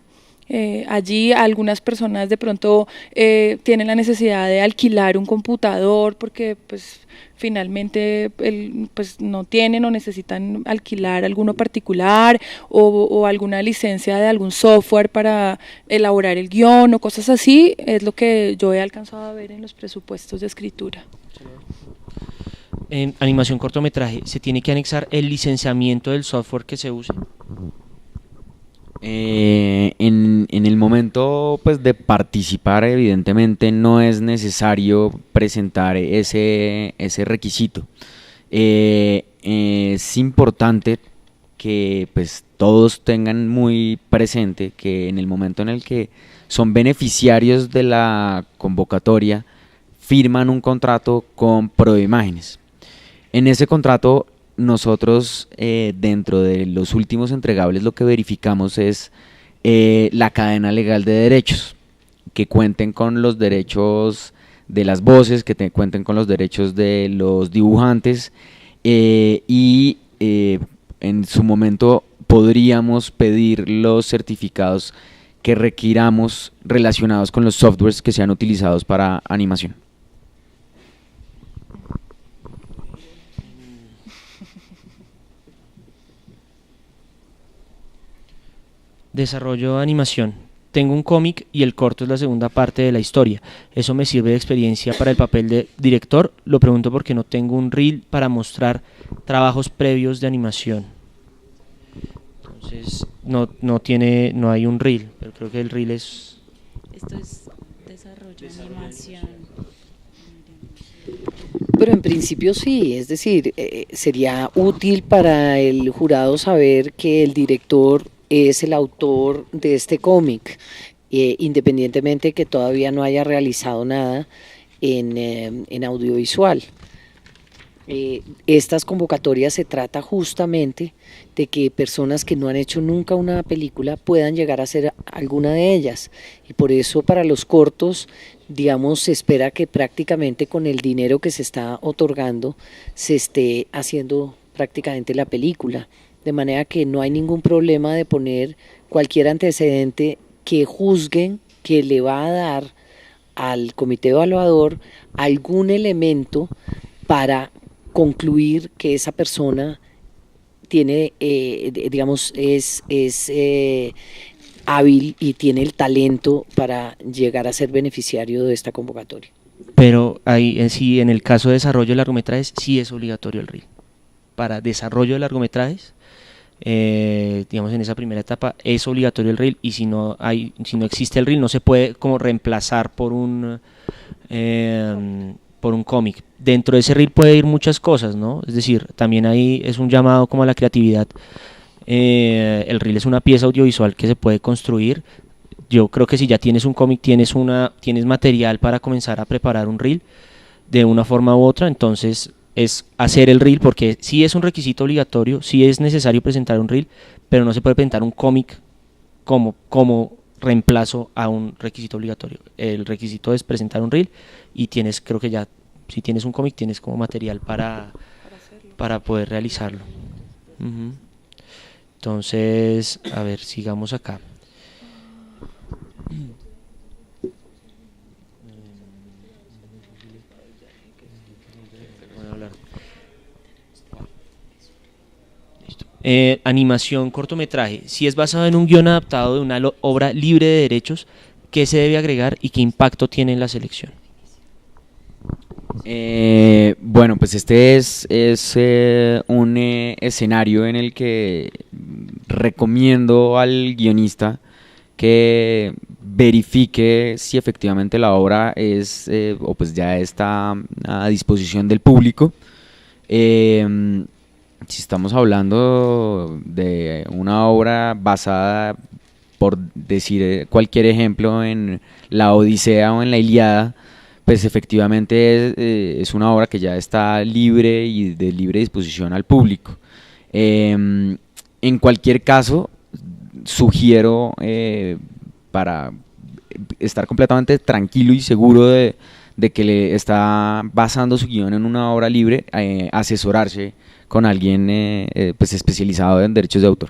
Allí algunas personas de pronto tienen la necesidad de alquilar un computador porque pues finalmente pues no tienen o necesitan alquilar alguno particular o alguna licencia de algún software para elaborar el guión o cosas así. Es lo que yo he alcanzado a ver en los presupuestos de escritura. En animación cortometraje, ¿se tiene que anexar el licenciamiento del software que se use? En el momento pues de participar, evidentemente no es necesario presentar ese requisito. Es importante que pues todos tengan muy presente que en el momento en el que son beneficiarios de la convocatoria, firman un contrato con Proimágenes. En ese contrato nosotros dentro de los últimos entregables lo que verificamos es la cadena legal de derechos, que cuenten con los derechos de las voces, que cuenten con los derechos de los dibujantes y en su momento podríamos pedir los certificados que requiramos relacionados con los softwares que sean utilizados para animación. Desarrollo de animación. Tengo un cómic y el corto es la segunda parte de la historia. ¿Eso me sirve de experiencia para el papel de director? Lo pregunto porque no tengo un reel para mostrar trabajos previos de animación. Entonces no hay un reel, pero creo que el reel es... Esto es desarrollo de animación. Pero en principio sí, es decir, sería útil para el jurado saber que el director es el autor de este cómic, independientemente que todavía no haya realizado nada en audiovisual. Estas convocatorias se trata justamente de que personas que no han hecho nunca una película puedan llegar a hacer alguna de ellas, y por eso para los cortos, digamos, se espera que prácticamente con el dinero que se está otorgando se esté haciendo prácticamente la película, de manera que no hay ningún problema de poner cualquier antecedente que juzguen que le va a dar al comité evaluador algún elemento para concluir que esa persona tiene, digamos, es hábil y tiene el talento para llegar a ser beneficiario de esta convocatoria. Pero ahí sí, en el caso de desarrollo de largometrajes, sí es obligatorio el reel. Para desarrollo de largometrajes, digamos en esa primera etapa es obligatorio el reel, y si no existe el reel no se puede como reemplazar por un cómic. Dentro de ese reel puede ir muchas cosas, ¿no? Es decir, también ahí es un llamado como a la creatividad. El reel es una pieza audiovisual que se puede construir. Yo creo que si ya tienes un cómic, tienes material para comenzar a preparar un reel de una forma u otra. Entonces es hacer el reel, porque sí es un requisito obligatorio, sí es necesario presentar un reel, pero no se puede presentar un cómic como reemplazo a un requisito obligatorio. El requisito es presentar un reel, y creo que ya, si tienes un cómic, tienes como material para poder realizarlo. Entonces, a ver, sigamos acá. Animación, cortometraje, si es basado en un guión adaptado de una obra libre de derechos, ¿qué se debe agregar y qué impacto tiene en la selección? Bueno, pues este es un escenario en el que recomiendo al guionista que verifique si efectivamente la obra es o pues ya está a disposición del público. Si estamos hablando de una obra basada, por decir cualquier ejemplo, en la Odisea o en la Ilíada, pues efectivamente es una obra que ya está libre y de libre disposición al público. En cualquier caso, sugiero para estar completamente tranquilo y seguro de que le está basando su guión en una obra libre, asesorarse con alguien pues especializado en derechos de autor.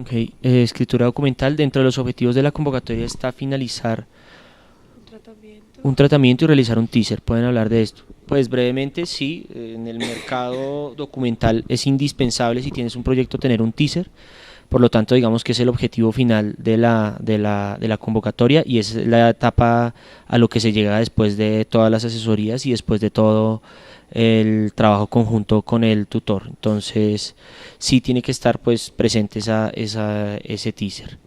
Okay. Escritura documental, dentro de los objetivos de la convocatoria está finalizar un tratamiento y realizar un teaser. ¿Pueden hablar de esto? Pues brevemente, sí, en el mercado documental es indispensable, si tienes un proyecto, tener un teaser. Por lo tanto, digamos que es el objetivo final de la convocatoria, y es la etapa a lo que se llega después de todas las asesorías y después de todo el trabajo conjunto con el tutor. Entonces sí tiene que estar pues presente ese teaser.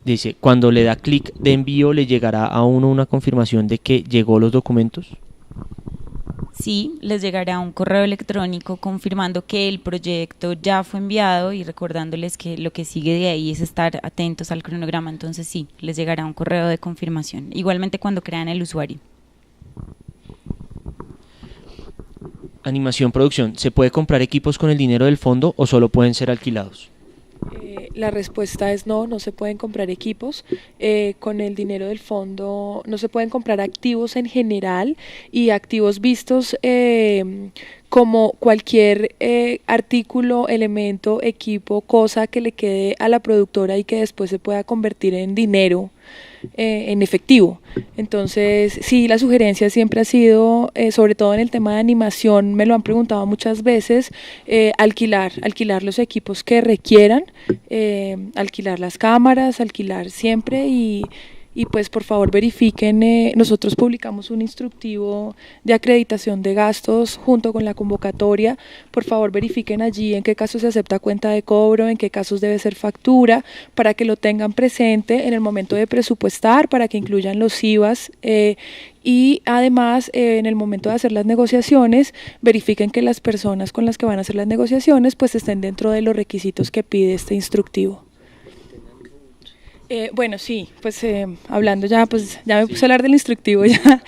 Dice, cuando le da clic de envío, ¿le llegará a uno una confirmación de que llegó los documentos? Sí, les llegará un correo electrónico confirmando que el proyecto ya fue enviado y recordándoles que lo que sigue de ahí es estar atentos al cronograma. Entonces sí, les llegará un correo de confirmación, igualmente cuando crean el usuario. Animación, producción, ¿se puede comprar equipos con el dinero del fondo o solo pueden ser alquilados? La respuesta es no, no se pueden comprar equipos con el dinero del fondo, no se pueden comprar activos en general, y activos vistos como cualquier artículo, elemento, equipo, cosa que le quede a la productora y que después se pueda convertir en dinero, en efectivo. Entonces sí, la sugerencia siempre ha sido, sobre todo en el tema de animación, me lo han preguntado muchas veces, alquilar los equipos que requieran, alquilar las cámaras, alquilar siempre, y pues por favor verifiquen, nosotros publicamos un instructivo de acreditación de gastos junto con la convocatoria. Por favor verifiquen allí en qué casos se acepta cuenta de cobro, en qué casos debe ser factura, para que lo tengan presente en el momento de presupuestar, para que incluyan los IVAs, y además en el momento de hacer las negociaciones verifiquen que las personas con las que van a hacer las negociaciones pues estén dentro de los requisitos que pide este instructivo. Bueno, sí, pues hablando ya, pues ya me puse a hablar del instructivo ya.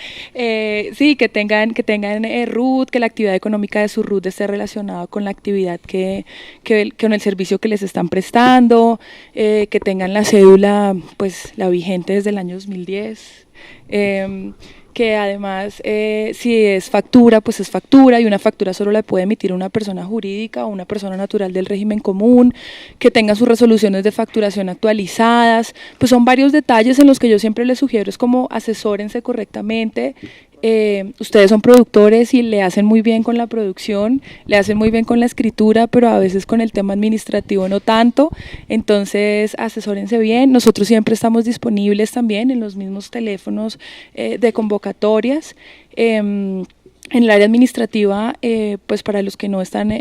Sí, que tengan RUT, que la actividad económica de su RUT esté relacionada con la actividad con el servicio que les están prestando, que tengan la cédula, pues la vigente desde el año 2010. Que además si es factura, pues es factura, y una factura solo la puede emitir una persona jurídica o una persona natural del régimen común, que tengan sus resoluciones de facturación actualizadas. Pues son varios detalles en los que yo siempre les sugiero es como asesórense correctamente. Ustedes son productores y le hacen muy bien con la producción, le hacen muy bien con la escritura, pero a veces con el tema administrativo no tanto. Entonces asesórense bien. Nosotros siempre estamos disponibles también en los mismos teléfonos de convocatorias. En el área administrativa, pues para los que no están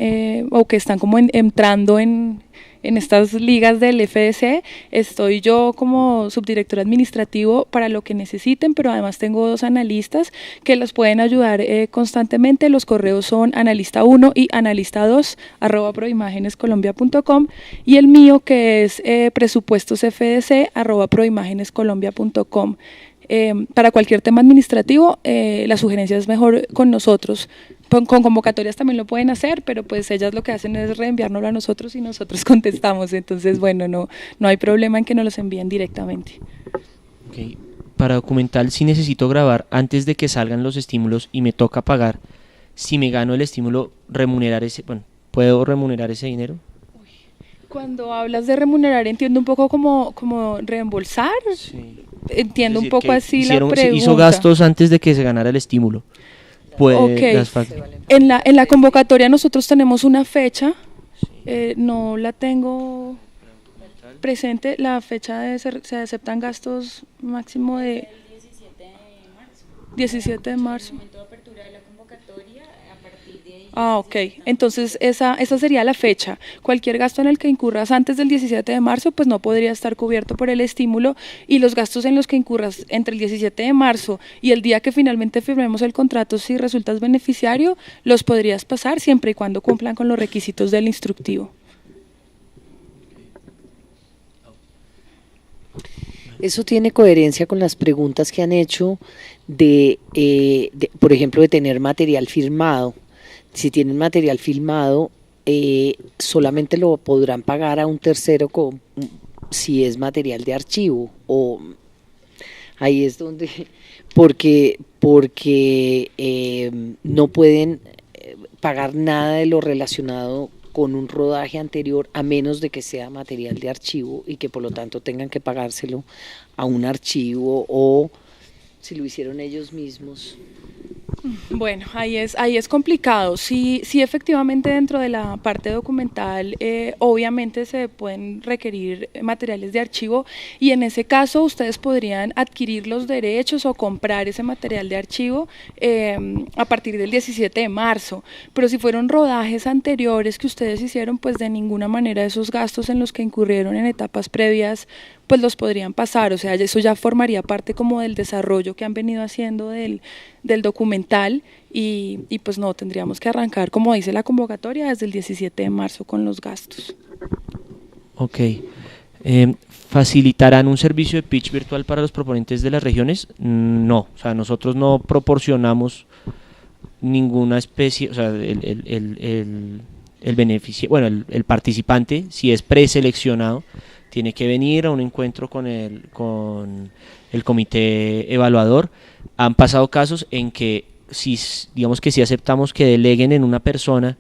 o que están como entrando en estas ligas del FDC, estoy yo como subdirector administrativo para lo que necesiten, pero además tengo 2 analistas que los pueden ayudar constantemente. Los correos son analista1 y analista2@proimagenescolombia.com, y el mío que es presupuestosfdc@proimagenescolombia.com. Para cualquier tema administrativo, la sugerencia es mejor con nosotros. Con convocatorias también lo pueden hacer, pero pues ellas lo que hacen es reenviárnoslo a nosotros y nosotros contestamos. Entonces, bueno, no hay problema en que nos los envíen directamente. Okay. Para documental, si necesito grabar antes de que salgan los estímulos y me toca pagar, si me gano el estímulo, ¿puedo remunerar ese dinero? Cuando hablas de remunerar, entiendo un poco como reembolsar. Sí. Entiendo un poco así la pregunta. Hizo gastos antes de que se ganara el estímulo, puede Ok. las En la convocatoria nosotros tenemos una fecha, no la tengo presente, la fecha se aceptan gastos máximo de 17 de marzo. Ah, ok. Entonces esa sería la fecha. Cualquier gasto en el que incurras antes del 17 de marzo, pues no podría estar cubierto por el estímulo, y los gastos en los que incurras entre el 17 de marzo y el día que finalmente firmemos el contrato, si resultas beneficiario, los podrías pasar siempre y cuando cumplan con los requisitos del instructivo. Eso tiene coherencia con las preguntas que han hecho por ejemplo, de tener material firmado. Si tienen material filmado, solamente lo podrán pagar a un tercero si es material de archivo. O ahí es donde, porque no pueden pagar nada de lo relacionado con un rodaje anterior, a menos de que sea material de archivo y que por lo tanto tengan que pagárselo a un archivo, o si lo hicieron ellos mismos. Bueno, ahí es complicado. Sí, sí, efectivamente dentro de la parte documental, obviamente se pueden requerir materiales de archivo, y en ese caso ustedes podrían adquirir los derechos o comprar ese material de archivo a partir del 17 de marzo. Pero si fueron rodajes anteriores que ustedes hicieron, pues de ninguna manera esos gastos en los que incurrieron en etapas previas, pues los podrían pasar. O sea, eso ya formaría parte como del desarrollo que han venido haciendo del documental, y pues no, tendríamos que arrancar, como dice la convocatoria, desde el 17 de marzo con los gastos. Ok. ¿Facilitarán un servicio de pitch virtual para los proponentes de las regiones? No, o sea, nosotros no proporcionamos ninguna especie, o sea, el beneficio, bueno, el participante, si es preseleccionado, tiene que venir a un encuentro con el comité evaluador. Han pasado casos en que digamos que si aceptamos que deleguen en una persona,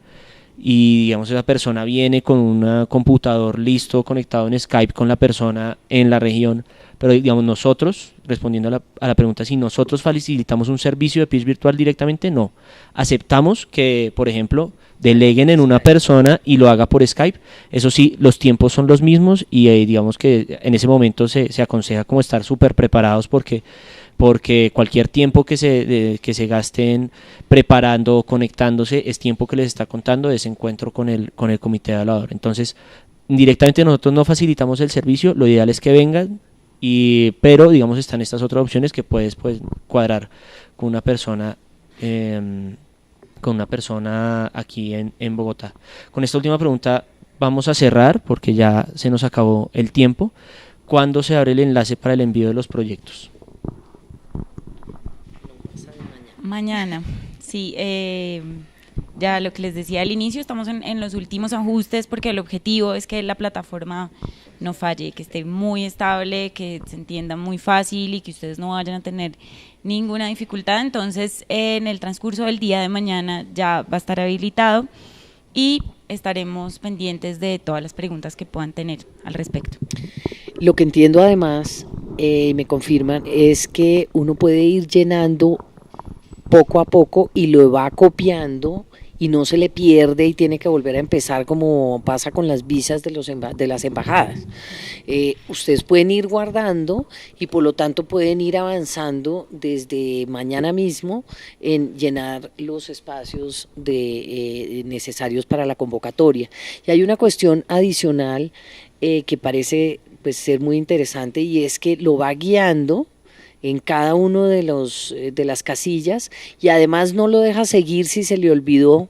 y digamos esa persona viene con un computador listo conectado en Skype con la persona en la región, pero digamos nosotros, respondiendo a la pregunta, si nosotros facilitamos un servicio de pitch virtual directamente, no. Aceptamos que, por ejemplo, deleguen en una persona y lo haga por Skype. Eso sí, los tiempos son los mismos, y digamos que en ese momento se aconseja como estar súper preparados, porque cualquier tiempo que se gasten preparando o conectándose es tiempo que les está contando de ese encuentro con el comité evaluador. Entonces, directamente nosotros no facilitamos el servicio, lo ideal es que vengan, pero digamos están estas otras opciones que puedes cuadrar con una persona aquí en Bogotá. Con esta última pregunta vamos a cerrar porque ya se nos acabó el tiempo. ¿Cuándo se abre el enlace para el envío de los proyectos? Mañana, sí. Ya lo que les decía al inicio, estamos en los últimos ajustes, porque el objetivo es que la plataforma no falle, que esté muy estable, que se entienda muy fácil y que ustedes no vayan a tener ninguna dificultad. Entonces, en el transcurso del día de mañana ya va a estar habilitado, y estaremos pendientes de todas las preguntas que puedan tener al respecto. Lo que entiendo además, me confirman, es que uno puede ir llenando poco a poco y lo va copiando y no se le pierde y tiene que volver a empezar, como pasa con las visas de las embajadas. Ustedes pueden ir guardando y por lo tanto pueden ir avanzando desde mañana mismo en llenar los espacios necesarios para la convocatoria. Y hay una cuestión adicional que parece pues ser muy interesante, y es que lo va guiando en cada uno de las casillas, y además no lo deja seguir si se le olvidó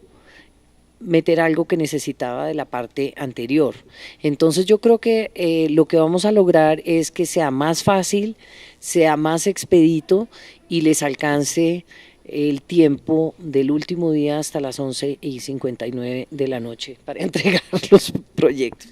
meter algo que necesitaba de la parte anterior. Entonces yo creo que lo que vamos a lograr es que sea más fácil, sea más expedito y les alcance el tiempo del último día hasta las 11:59 de la noche para entregar los proyectos.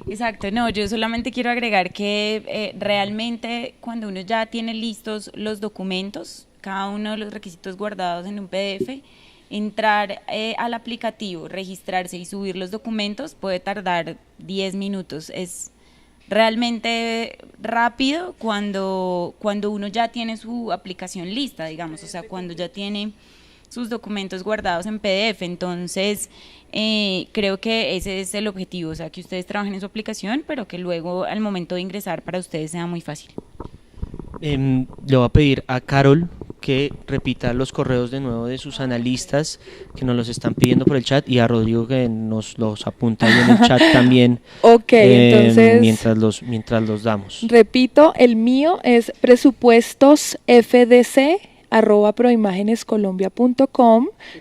Exacto, no, yo solamente quiero agregar que realmente cuando uno ya tiene listos los documentos, cada uno de los requisitos guardados en un PDF, entrar al aplicativo, registrarse y subir los documentos puede tardar 10 minutos. Es realmente rápido cuando uno ya tiene su aplicación lista, digamos, o sea, cuando ya tiene sus documentos guardados en PDF. Entonces, creo que ese es el objetivo, o sea, que ustedes trabajen en su aplicación, pero que luego al momento de ingresar para ustedes sea muy fácil. Le voy a pedir a Carol que repita los correos de nuevo de sus analistas que nos los están pidiendo por el chat, y a Rodrigo que nos los apunta ahí en el chat también. Ok, entonces mientras los damos. Repito, el mío es presupuestosfdc@proimagenescolombia.com. Que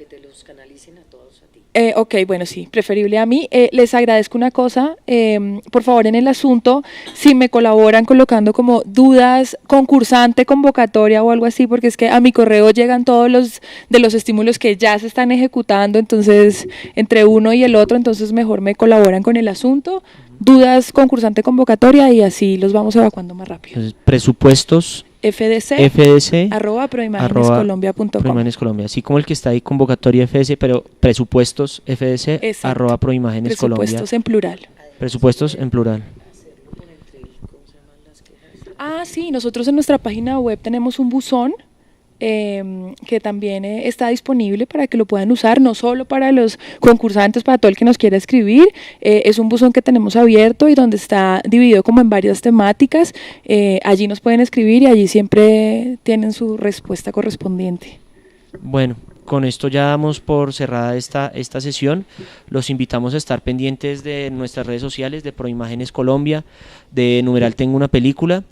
te los canalicen a todos a ti. Ok, bueno, sí, preferible a mí. Les agradezco una cosa, por favor, en el asunto, si me colaboran colocando como dudas, concursante, convocatoria o algo así, porque es que a mi correo llegan todos los estímulos que ya se están ejecutando, entonces, entre uno y el otro, entonces mejor me colaboran con el asunto, dudas, concursante, convocatoria, y así los vamos evacuando más rápido. Entonces, presupuestos FDC @proimagenescolombia.com. Proimágenes Colombia, así como el que está ahí, convocatoria FDC, pero presupuestos FDC Exacto. @proimágenes Colombia. Presupuestos en plural. Presupuestos en plural. Ah, sí, nosotros en nuestra página web tenemos un buzón que también está disponible para que lo puedan usar, no solo para los concursantes, para todo el que nos quiera escribir. Es un buzón que tenemos abierto y donde está dividido como en varias temáticas. Allí nos pueden escribir y allí siempre tienen su respuesta correspondiente. Bueno, con esto ya damos por cerrada esta sesión. Los invitamos a estar pendientes de nuestras redes sociales, de Proimágenes Colombia, de Numeral Tengo una Película.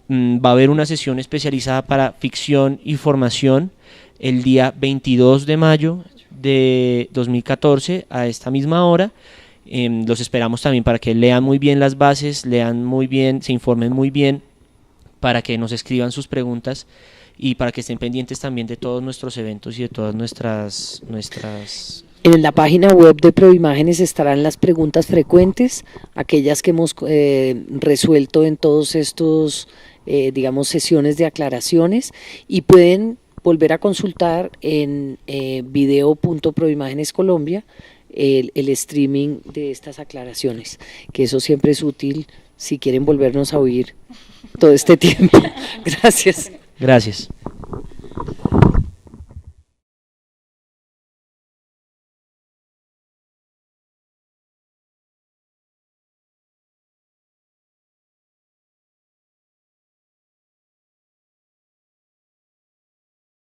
Va a haber una sesión especializada para ficción y formación el día 22 de mayo de 2014 a esta misma hora. Los esperamos también para que lean muy bien las bases, lean muy bien, se informen muy bien, para que nos escriban sus preguntas y para que estén pendientes también de todos nuestros eventos y de todas nuestras... En la página web de Proimágenes estarán las preguntas frecuentes, aquellas que hemos resuelto en todos estos, digamos, sesiones de aclaraciones, y pueden volver a consultar en video.proimágenes Colombia el streaming de estas aclaraciones, que eso siempre es útil si quieren volvernos a oír todo este tiempo. Gracias. Gracias.